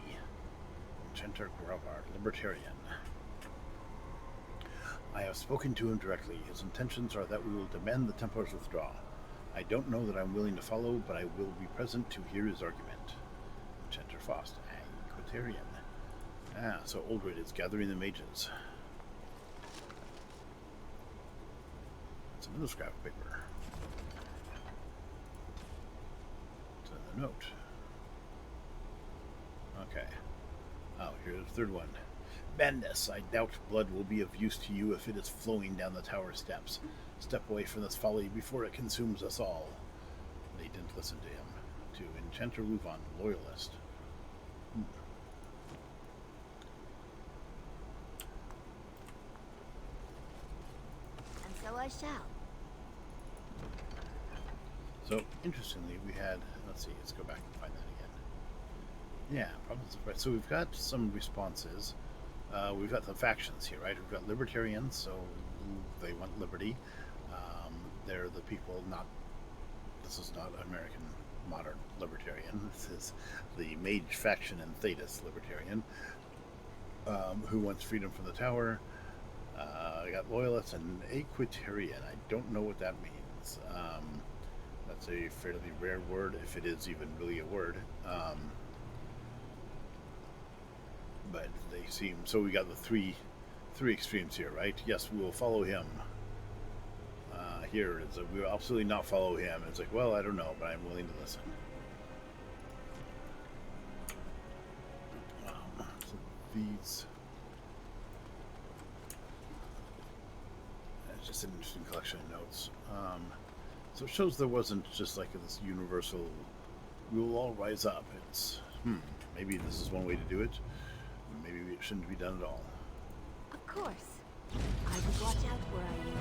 Enchanter Gravard, Libertarian. I have spoken to him directly. His intentions are that we will demand the Templars withdraw. I don't know that I'm willing to follow, but I will be present to hear his argument. Enchanter Faust, Equitarian. So Uldred is gathering the mages. It's another scrap of paper. It's another note. Okay. Oh, here's the third one. Madness! I doubt blood will be of use to you if it is flowing down the tower steps. Step away from this folly before it consumes us all. They didn't listen to him. To Enchanter Luvon, Loyalist. And so I shall. So, interestingly, we had... Let's see, let's go back and find that again. Yeah, problems of right. So we've got some responses. We've got the factions here, right? We've got libertarians, so they want liberty. They're the people not... This is not American modern libertarian. This is the mage faction and Thetis libertarian, who wants freedom from the tower. I got loyalists and equitarian. I don't know what that means. That's a fairly rare word, if it is even really a word. But they seem... So we got the three extremes here, right? Yes, we will follow him. Here it's we will absolutely not follow him. It's like, well, I don't know, but I'm willing to listen. So these... It's just an interesting collection of notes. So it shows there wasn't just like this universal, we will all rise up. It's, maybe this is one way to do it. Maybe it shouldn't be done at all. Of course. I would watch out where I am.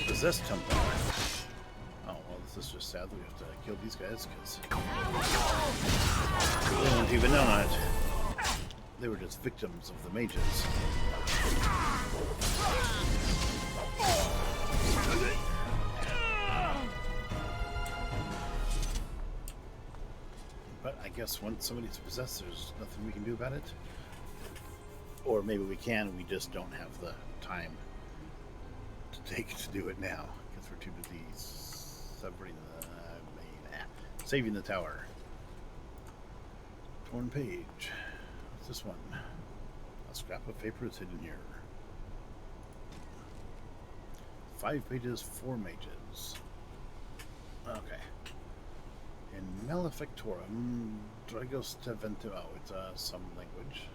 Possessed Templar. Oh, well, this is just sad that we have to kill these guys because they don't even know it. They were just victims of the mages. But I guess once somebody's possessed, there's nothing we can do about it. Or maybe we can, we just don't have the time to take to do it now. Because we're too busy saving the tower. Torn page. What's this one? A scrap of paper is hidden here. 5 pages, 4 mages. Okay. In Malefictorum, Dragos Tevento. Oh, it's some language.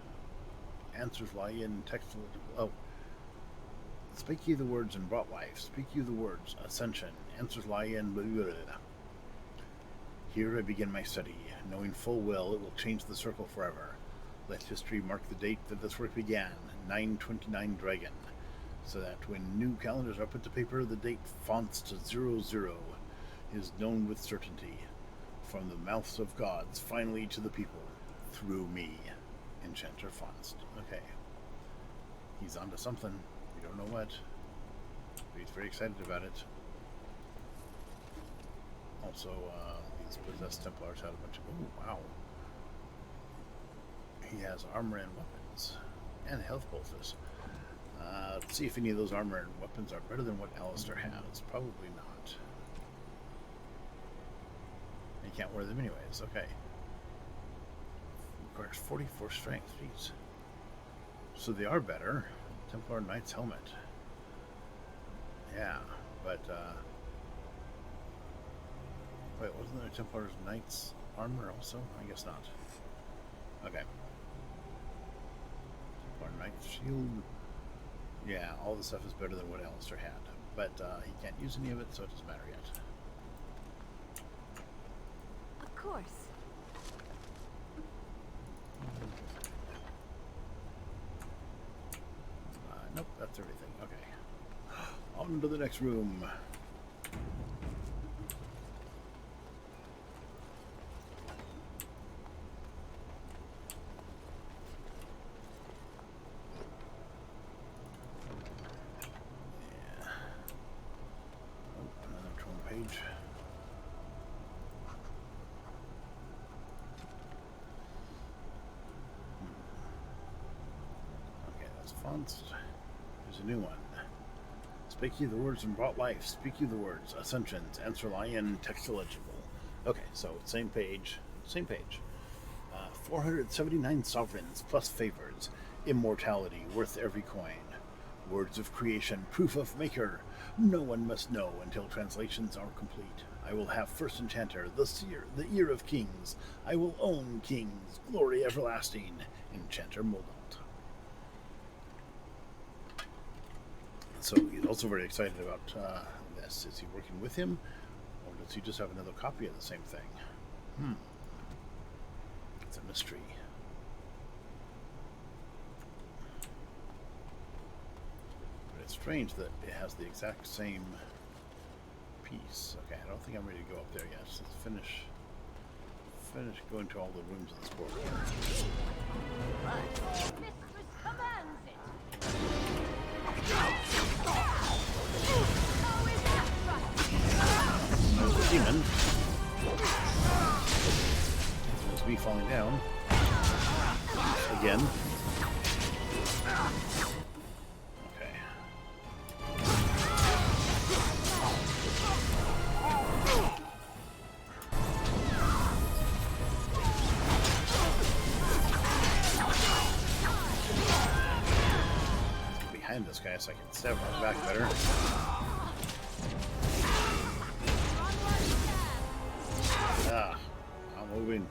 Answers lie in textual. Oh. Speak ye the words and brought life. Speak you the words. Ascension. Answers lie in. Blah, blah, blah. Here I begin my study, knowing full well it will change the circle forever. Let history mark the date that this work began, 929 Dragon, so that when new calendars are put to paper, the date fonts to 00 is known with certainty, from the mouths of gods, finally to the people, through me, Enchanter Faust. Okay. He's onto something. We don't know what. But he's very excited about it. Also, these possessed Templars had a bunch of... Oh, wow. He has armor and weapons. And health bolsters. Let's see if any of those armor and weapons are better than what Alistair has. Probably not. You can't wear them anyways. Okay. Requires 44 strength. Jeez. So they are better. Templar Knight's helmet. Yeah, but wait, wasn't there Templar Knight's armor also? I guess not. Okay. Templar Knight's shield. Yeah, all the stuff is better than what Alistair had, but he can't use any of it, so it doesn't matter yet. Of course. Nope, that's everything. Okay. On to the next room. Those fonts. There's a new one. Speak ye the words and brought life. Speak ye the words. Ascensions. Answer lion. Text illegible. Okay, so same page. Same page. 479 sovereigns plus favors. Immortality worth every coin. Words of creation. Proof of maker. No one must know until translations are complete. I will have first enchanter, the seer, the ear of kings. I will own kings. Glory everlasting. Enchanter Moldalt. So he's also very excited about this. Is he working with him? Or does he just have another copy of the same thing? It's a mystery. But it's strange that it has the exact same piece. Okay, I don't think I'm ready to go up there yet. So let's finish going to all the rooms of this corridor. Mistress commands it. There's the demon. There's me falling down. Again. Okay. Behind this guy so I can stab him back better. Ah, I'm moving.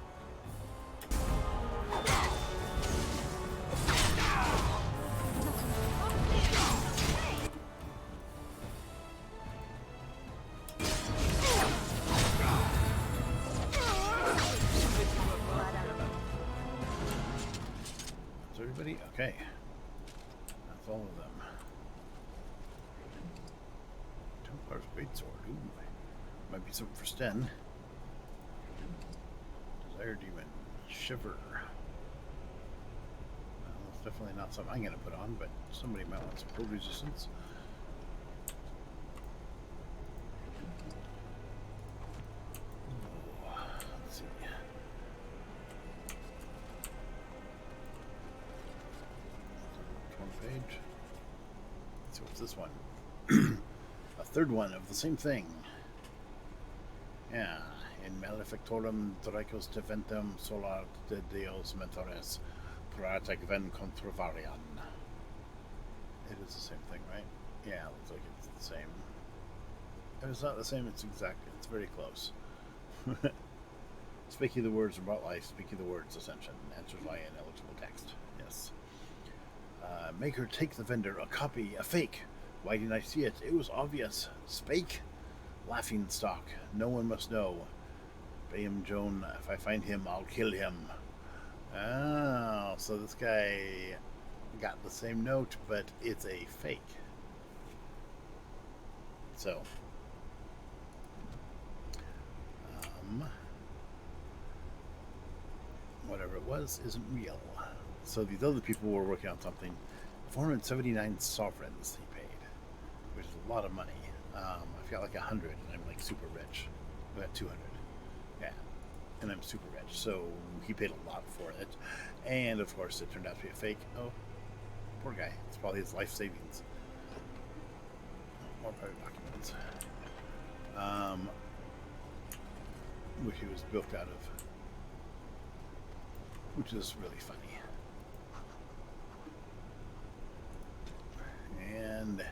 Is everybody? Okay. That's all of them. Templar's greatsword. Ooh. Might be something for Sten. Desire Demon. Shiver. Well, it's definitely not something I'm going to put on, but somebody might want some cold resistance. Oh, let's see. One page. Let's see what's this one. A third one of the same thing. Yeah. In Malefictorum Dracos Teventum Solar de Deos Mentores Pratic Ven Controvarian. It is the same thing, right? Yeah, it looks like it's the same. If it's not the same, it's very close. Speak ye the words about life, speak ye the words ascension. Answers lie in eligible text. Yes. Maker take the vendor, a copy, a fake. Why didn't I see it? It was obvious. Spake? Laughing stock. No one must know. Bayham Joan, if I find him, I'll kill him. Oh, so this guy got the same note, but it's a fake. So, whatever it was isn't real. So these other people were working on something. 479 sovereigns he paid, which is a lot of money. I've got like 100, and I'm like super rich. I got 200. Yeah, and I'm super rich. So he paid a lot for it, and of course it turned out to be a fake. Oh, poor guy. It's probably his life savings. More private documents. Which he was built out of, which is really funny. And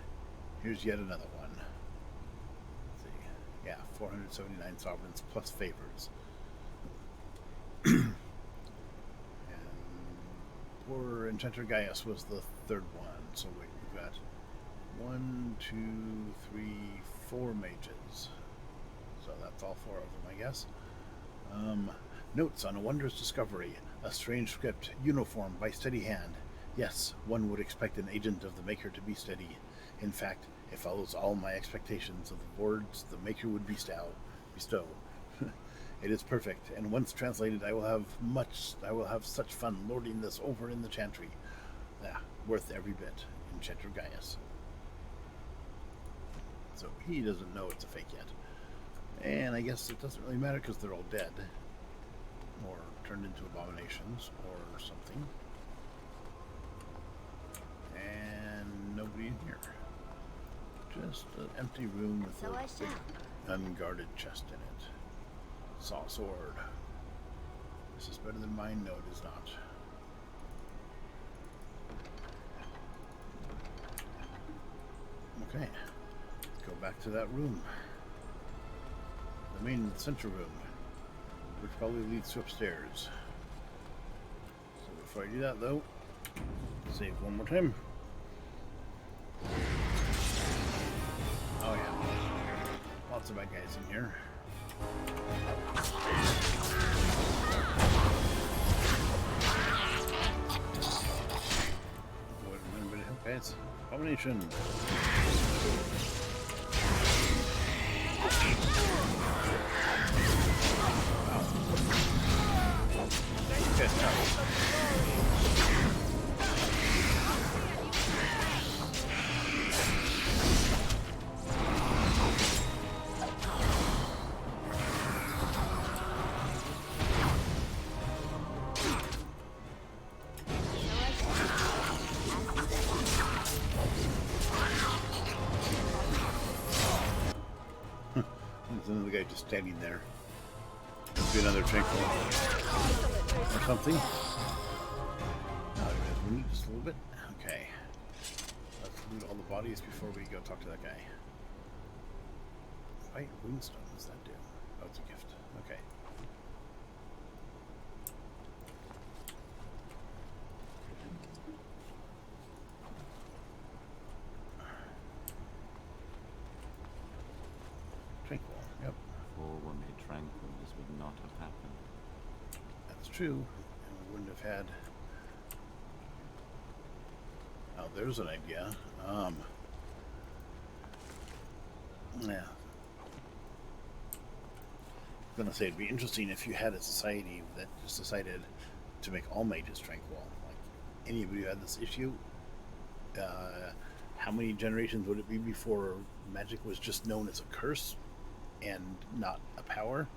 here's yet another one. Let's see. Yeah, 479 sovereigns plus favors. And poor Enchanter Gaius was the third one. So wait, we've got 1, 2, 3, 4 mages. So that's all 4 of them, I guess. Notes on a wondrous discovery. A strange script. Uniform by steady hand. Yes, one would expect an agent of the Maker to be steady. In fact, it follows all my expectations of the words the Maker would bestow. It is perfect, and once translated, I will have such fun lording this over in the chantry. Yeah, worth every bit. Enchanter Gaius. So he doesn't know it's a fake yet. And I guess it doesn't really matter because they're all dead. Or turned into abominations or something. Just an empty room with So I a big shall. unguarded chest in it. Saw sword. This is better than mine. No, it is not. Okay. Go back to that room. The main center room, which probably leads to upstairs. So before I do that, though, save one more time. Oh yeah, lots of bad guys in here. Avoid a little bit of help, guys. Abomination. Good There's another guy just standing there. Could be another tranquil or something. Now you guys need just a little bit. Okay. Let's loot all the bodies before we go talk to that guy. White runestone, what does that do? Oh, it's a gift. Okay. Tranquil, yep. If all were made tranquil, this would not have happened. That's true. And we wouldn't have had... Oh, there's an idea. Yeah. I'm gonna say it'd be interesting if you had a society that just decided to make all mages tranquil. Like, anybody who had this issue, how many generations would it be before magic was just known as a curse and not a power?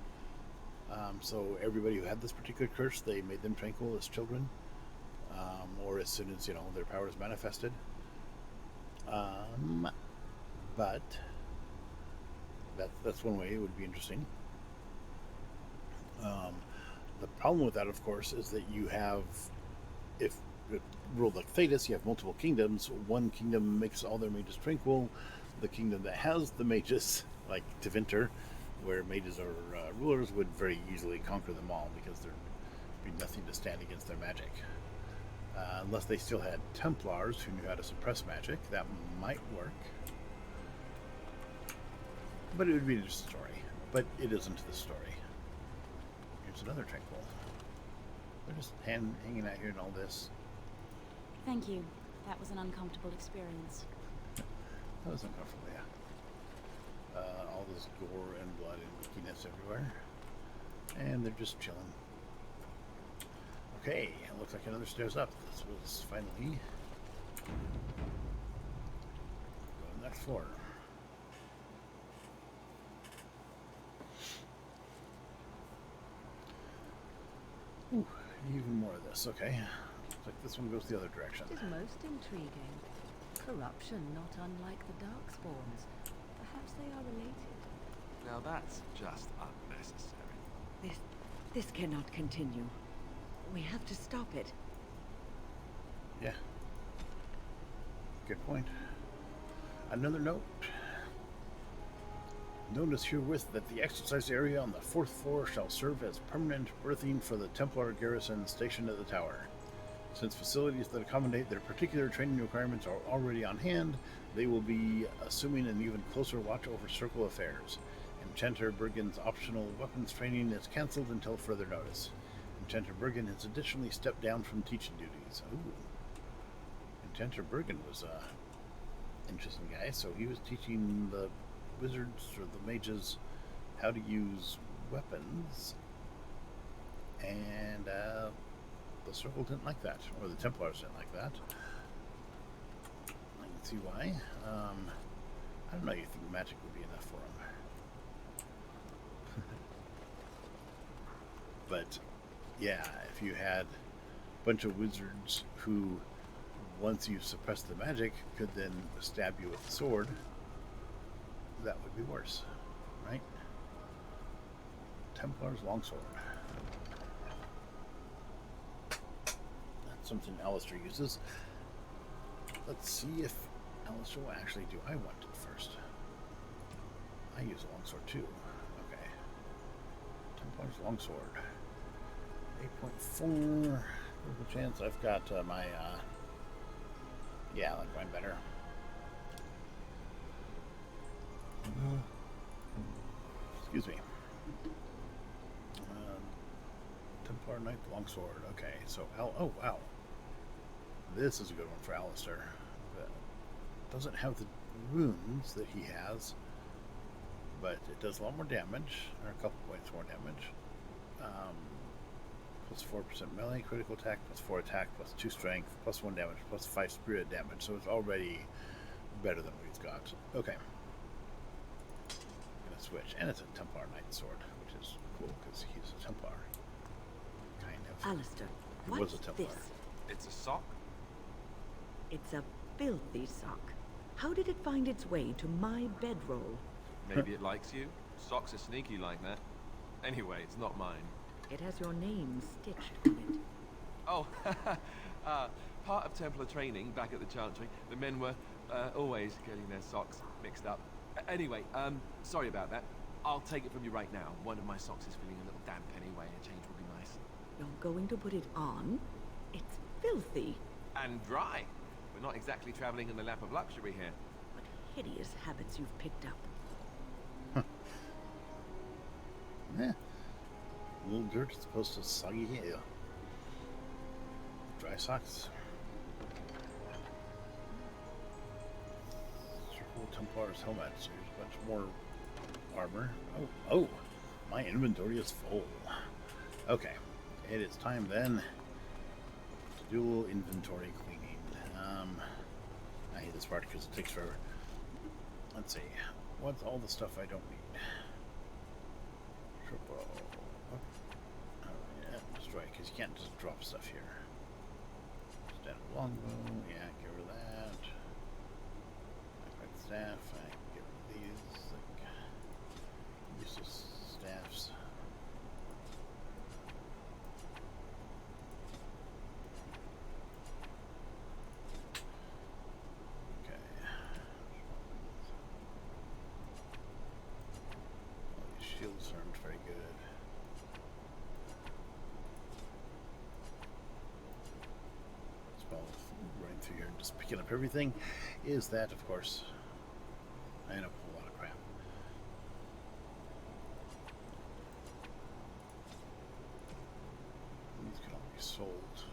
So everybody who had this particular curse, they made them tranquil as children, or as soon as, you know, their powers manifested. But that's one way it would be interesting. The problem with that, of course, is that you have, if ruled like Thedas, you have multiple kingdoms. One kingdom makes all their mages tranquil. The kingdom that has the mages, like Tevinter, where mages are rulers, would very easily conquer them all because there'd be nothing to stand against their magic. Unless they still had Templars who knew how to suppress magic, that might work. But it would be just a story. But it isn't the story. Here's another tranquil. They're just hanging out here and all this. Thank you. That was an uncomfortable experience. That was uncomfortable, yeah. All this gore and blood and wickiness everywhere. And they're just chilling. Okay, it looks like another stairs up. This was finally... Go to the next floor. Ooh, even more of this. Okay. Looks like this one goes the other direction. It is most intriguing. Corruption not unlike the Darkspawns. Perhaps they are related. Now that's just unnecessary. This cannot continue. We have to stop it. Yeah. Good point. Another note. Notice herewith that the exercise area on the 4th floor shall serve as permanent berthing for the Templar garrison stationed at the tower. Since facilities that accommodate their particular training requirements are already on hand, they will be assuming an even closer watch over Circle affairs. Enchanter Bergen's optional weapons training is cancelled until further notice. Enchanter Bergen has additionally stepped down from teaching duties. Ooh. Enchanter Bergen was a interesting guy. So he was teaching the wizards or the mages how to use weapons, and the Circle didn't like that, or the Templars didn't like that. I can see why. I don't know. You think magic would be enough for him? But yeah, if you had a bunch of wizards who, once you suppressed the magic, could then stab you with the sword, that would be worse, right? Templar's longsword. That's something Alistair uses. Let's see if Alistair will actually do. I want it first. I use a longsword too. Okay. Templar's longsword. 8.4. There's a chance I've got my. Yeah, I like mine better. Excuse me. Templar Knight Longsword. Okay, so oh wow, this is a good one for Alistair. Doesn't have the wounds that he has, but it does a lot more damage, or a couple points more damage. Plus 4% melee critical attack, plus 4 attack, plus 2 strength, plus 1 damage, plus 5 spirit damage. So it's already better than what he's got. Okay. Gonna switch, and it's a Templar Knight sword, which is cool because he's a Templar. Kind of. Alistair, He what's was a Templar. this? It's a sock? It's a filthy sock. How did it find its way to my bedroll? Maybe it likes you. Socks are sneaky like that. Anyway, it's not mine. It has your name stitched on it. Oh, part of Templar training back at the Chantry, the men were always getting their socks mixed up. Anyway, sorry about that. I'll take it from you right now. One of my socks is feeling a little damp anyway. A change would be nice. You're going to put it on? It's filthy. And dry. We're not exactly traveling in the lap of luxury here. What hideous habits you've picked up. Yeah. A little dirt as opposed to soggy hair. Dry socks. Circle Templar's helmet. So there's a bunch more armor. Oh, my inventory is full. Okay, it is time then to do a little inventory cleaning. I hate this part because it takes forever. Let's see. What's all the stuff I don't need? Triple. Oh, yeah, destroy, because you can't just drop stuff here. Standard longbow, yeah, get rid of that. Red staff, I can get rid of these, like, useless staffs. Okay. All these shields aren't very good. Running through here and just picking up everything is that, of course, I end up with a lot of crap. These can all be sold.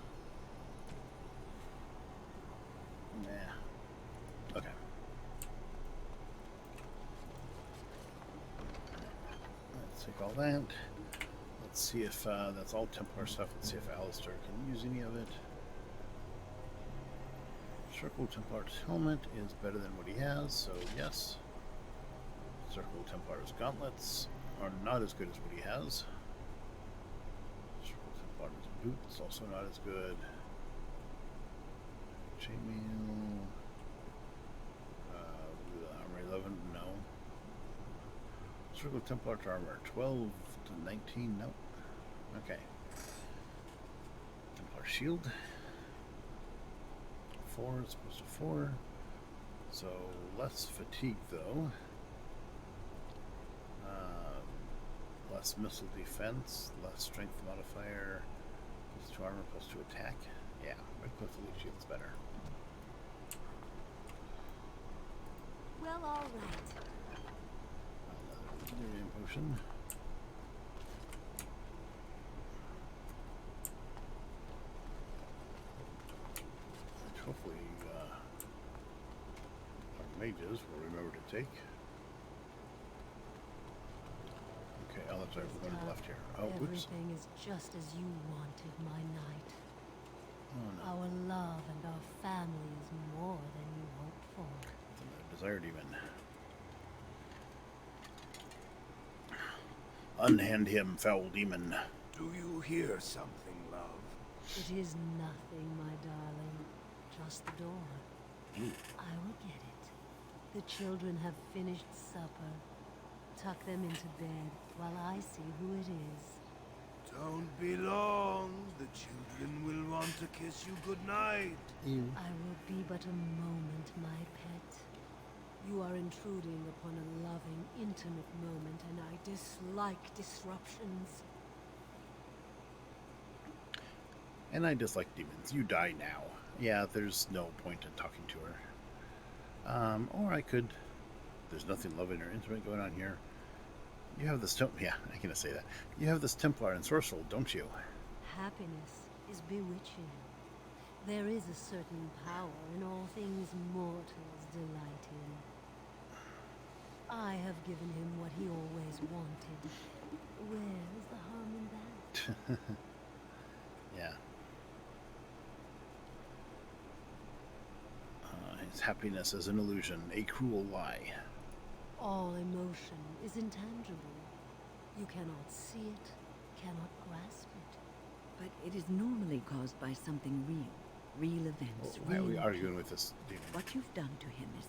Nah. Okay. Let's take all that. Let's see if that's all Templar stuff. Let's see if Alistair can use any of it. Circle Templar's helmet is better than what he has, so yes. Circle Templar's gauntlets are not as good as what he has. Circle Templar's boots also not as good. Chainmail. Armor 11, no. Circle Templar's armor 12 to 19, no. Okay. Templar shield. 4 as opposed to 4, so less fatigue though, less missile defense, less strength modifier, plus 2 armor, plus 2 attack. Yeah, Red Cliff Elite Shield's better. Well, all right. Another delirium potion. Hopefully, our mages will remember to take. Okay, oh, that's right, we're going to the left here. Oh, oops. Everything is just as you wanted, my knight. Oh, no. Our love and our family is more than you hoped for. The desired even. Unhand him, foul demon. Do you hear something, love? It is nothing, my darling. Just the door. I will get it. The children have finished supper. Tuck them into bed while I see who it is. Don't be long. The children will want to kiss you goodnight. I will be but a moment, my pet. You are intruding upon a loving, intimate moment, and I dislike disruptions. And I dislike demons. You die now. Yeah, there's no point in talking to her. Or I could... There's nothing loving or intimate going on here. You have this yeah, I can say that. You have this Templar ensorcelled, don't you? Happiness is bewitching. There is a certain power in all things mortals delight in. I have given him what he always wanted. Where is the harm in that? Yeah. His happiness is an illusion, a cruel lie. All emotion is intangible. You cannot see it, cannot grasp it. But it is normally caused by something real events. Why are we real arguing people. with this demon? What you've done to him is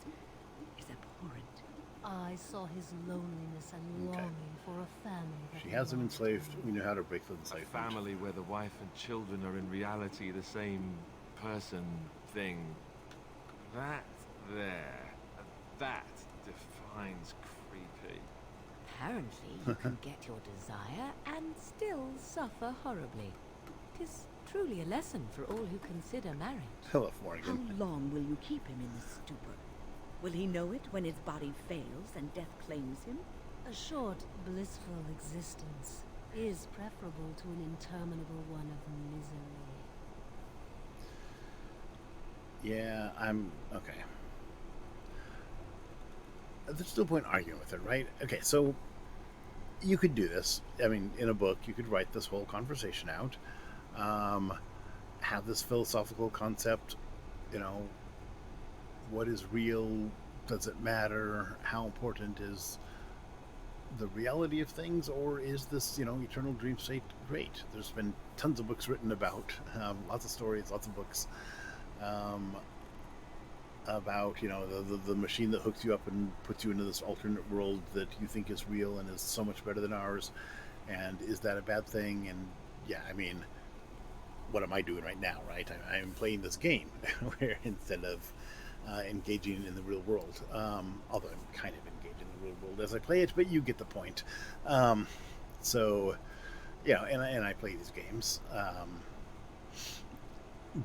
abhorrent. I saw his loneliness and longing for a family. That She has him loved enslaved. him. We know how to break the A enslavement. family where the wife and children are in reality the same person, thing. That there. That defines creepy. Apparently, you can get your desire and still suffer horribly. 'Tis truly a lesson for all who consider marriage. Philip How Morgan. long will you keep him in this stupor? Will he know it when his body fails and death claims him? A short, blissful existence is preferable to an interminable one of misery. Yeah, I'm... Okay. There's no point arguing with it, right? Okay, so you could do this. I mean, in a book, you could write this whole conversation out. Have this philosophical concept, you know, what is real? Does it matter? How important is the reality of things? Or is this, you know, eternal dream state great? There's been tons of books written about, lots of stories, lots of books, about, you know, the machine that hooks you up and puts you into this alternate world that you think is real and is so much better than ours. And is that a bad thing? And yeah, I mean, what am I doing right now, right? I'm playing this game where instead of engaging in the real world, although I'm kind of engaged in the real world as I play it, but you get the point. So, yeah, and I play these games,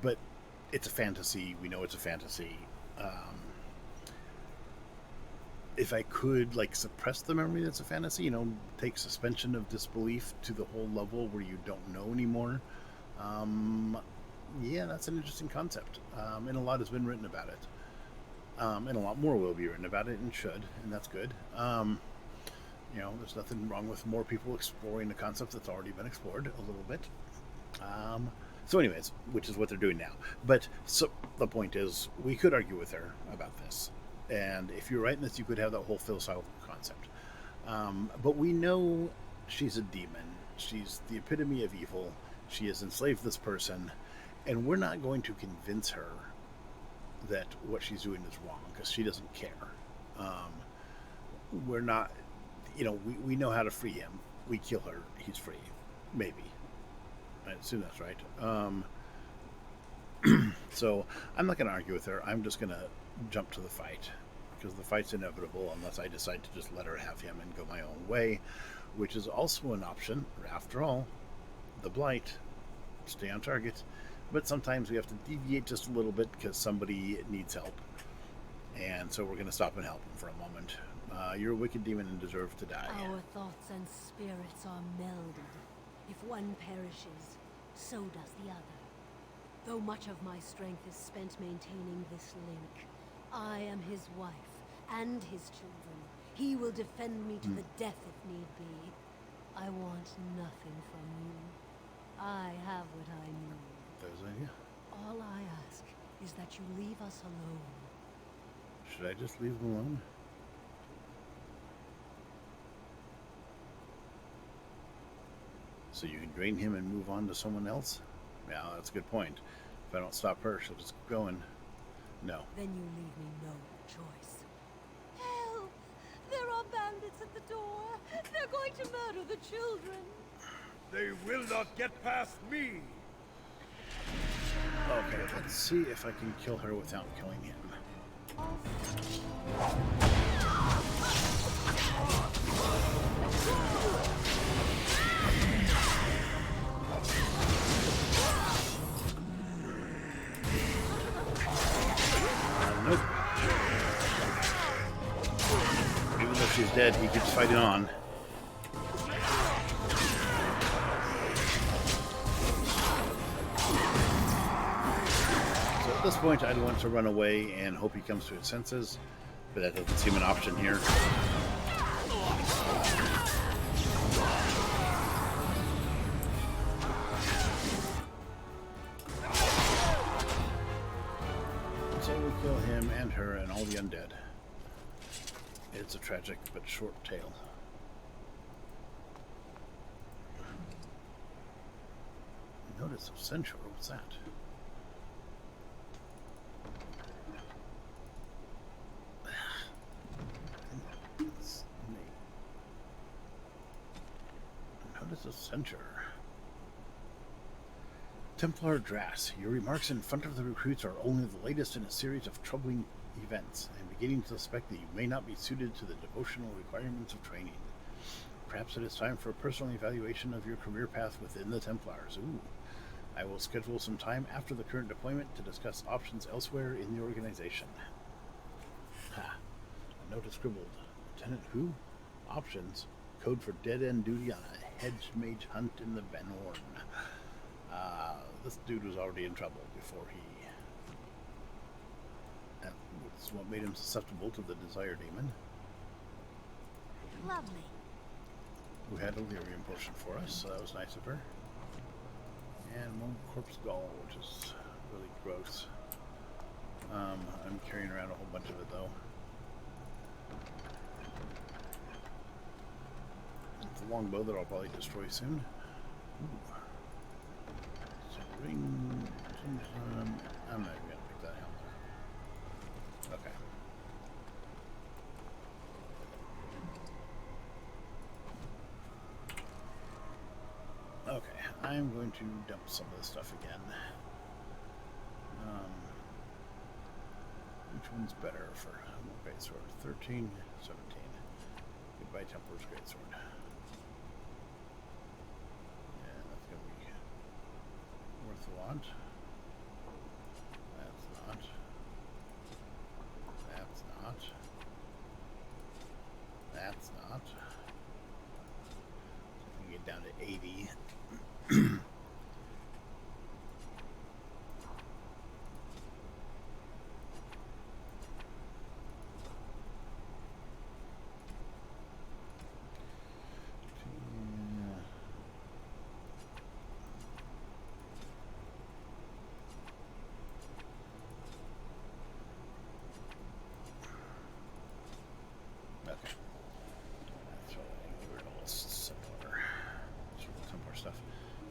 but it's a fantasy. We know it's a fantasy. If I could, like, suppress the memory that's a fantasy, you know, take suspension of disbelief to the whole level where you don't know anymore, yeah, that's an interesting concept. And a lot has been written about it. And a lot more will be written about it, and should, and that's good. You know, there's nothing wrong with more people exploring a concept that's already been explored a little bit. So anyways, which is what they're doing now. But so the point is, we could argue with her about this. And if you're writing this, you could have that whole philosophical concept. But we know she's a demon. She's the epitome of evil. She has enslaved this person. And we're not going to convince her that what she's doing is wrong, because she doesn't care. We're not, you know, we know how to free him. We kill her, he's free. Maybe. I assume that's right. So I'm not going to argue with her. I'm just going to jump to the fight, because the fight's inevitable unless I decide to just let her have him and go my own way, which is also an option. After all, the Blight, stay on target. But sometimes we have to deviate just a little bit because somebody needs help. And so we're going to stop and help him for a moment. You're a wicked demon and deserve to die. Our thoughts and spirits are melded. If one perishes, so does the other. Though much of my strength is spent maintaining this link, I am his wife and his children. He will defend me to the death if need be. I want nothing from you. I have what I need. There's an idea. All I ask is that you leave us alone. Should I just leave him alone? So you can drain him and move on to someone else? Yeah, that's a good point. If I don't stop her, she'll just keep going. No. Then you leave me no choice. bandits at the door. They're going to murder the children. They will not get past me. Okay, let's see if I can kill her without killing him. Nope. Even though she's dead, he keeps fighting on. So at this point, I'd want to run away and hope he comes to his senses, but that doesn't seem an option here. So we kill him and her and all the undead. It's a tragic but short tale. Notice of censure, what's that? Notice of censure. Templar Drass, your remarks in front of the recruits are only the latest in a series of troubling events. I'm beginning to suspect that you may not be suited to the devotional requirements of training. Perhaps it is time for a personal evaluation of your career path within the Templars. Ooh. I will schedule some time after the current deployment to discuss options elsewhere in the organization. Ha. A note is scribbled. Lieutenant who? Options. Code for dead-end duty on a hedge mage hunt in the Van Horn. This dude was already in trouble before he... That's what made him susceptible to the Desire Demon. Lovely. Who had a lyrium potion for us, so that was nice of her. And one corpse gall, which is really gross. I'm carrying around a whole bunch of it, though. It's a longbow that I'll probably destroy soon. Ooh. Ring. I'm not even gonna pick that out. Okay. Okay, I'm going to dump some of this stuff again. Which one's better for greatsword? 13, 17. Goodbye, Templar's greatsword. Yeah, that's gonna be worth a lot. That's not. That's not. That's not. So if we get down to 80.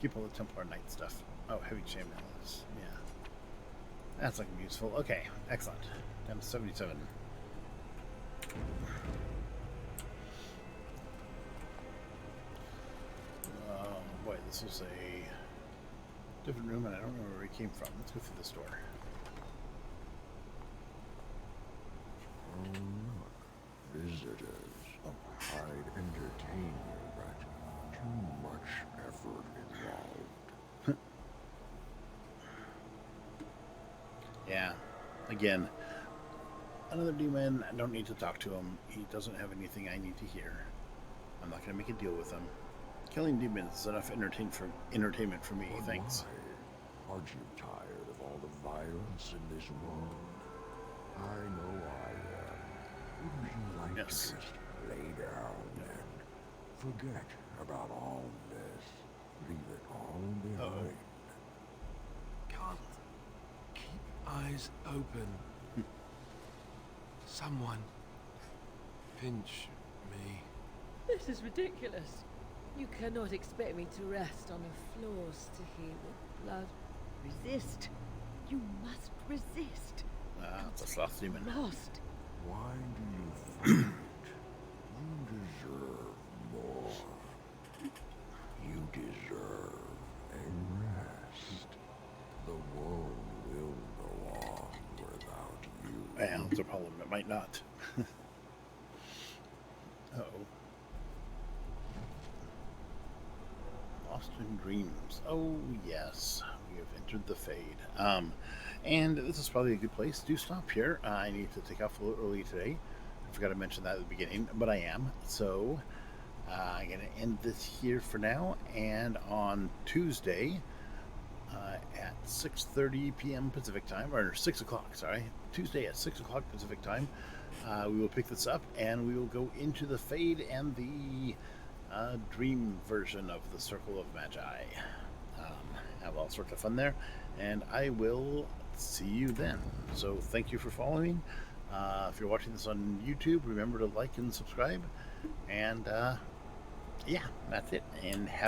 Keep all the Templar Knight stuff. Oh, heavy chainmail is, yeah. That's looking useful. Okay, excellent. Down to 77. Boy, this is a different room and I don't know where we came from. Let's go through this door. Oh, look. Visitors. Oh. I'd entertain you, but too much effort involved. Yeah. Again, another demon. I don't need to talk to him. He doesn't have anything I need to hear. I'm not going to make a deal with him. Killing demons is enough entertainment for me. Oh, thanks. My. Aren't you tired of all the violence in this world? I know I am. Wouldn't you like to just lay down and forget about all this? Leave it all behind. Can't keep eyes open. Someone pinch me. This is ridiculous. You cannot expect me to rest on a floor sticky with blood. Resist. You must resist. It's a sloth demon. Lost. Why do you fight? You deserve a rest. The world will go on without you. Well, it's a problem. It might not. Uh-oh. Lost in Dreams. Oh, yes. We have entered the Fade. And this is probably a good place to stop here. I need to take off a little early today. I forgot to mention that at the beginning, but I am. So, I'm going to end this here for now. And on Tuesday, at 6:30 p.m. Pacific time, or 6 o'clock, sorry. Tuesday at 6 o'clock Pacific time, we will pick this up and we will go into the Fade and the dream version of the Circle of Magi. Have all sorts of fun there, and I will see you then. So thank you for following. If you're watching this on YouTube, remember to like and subscribe, and yeah, that's it, and have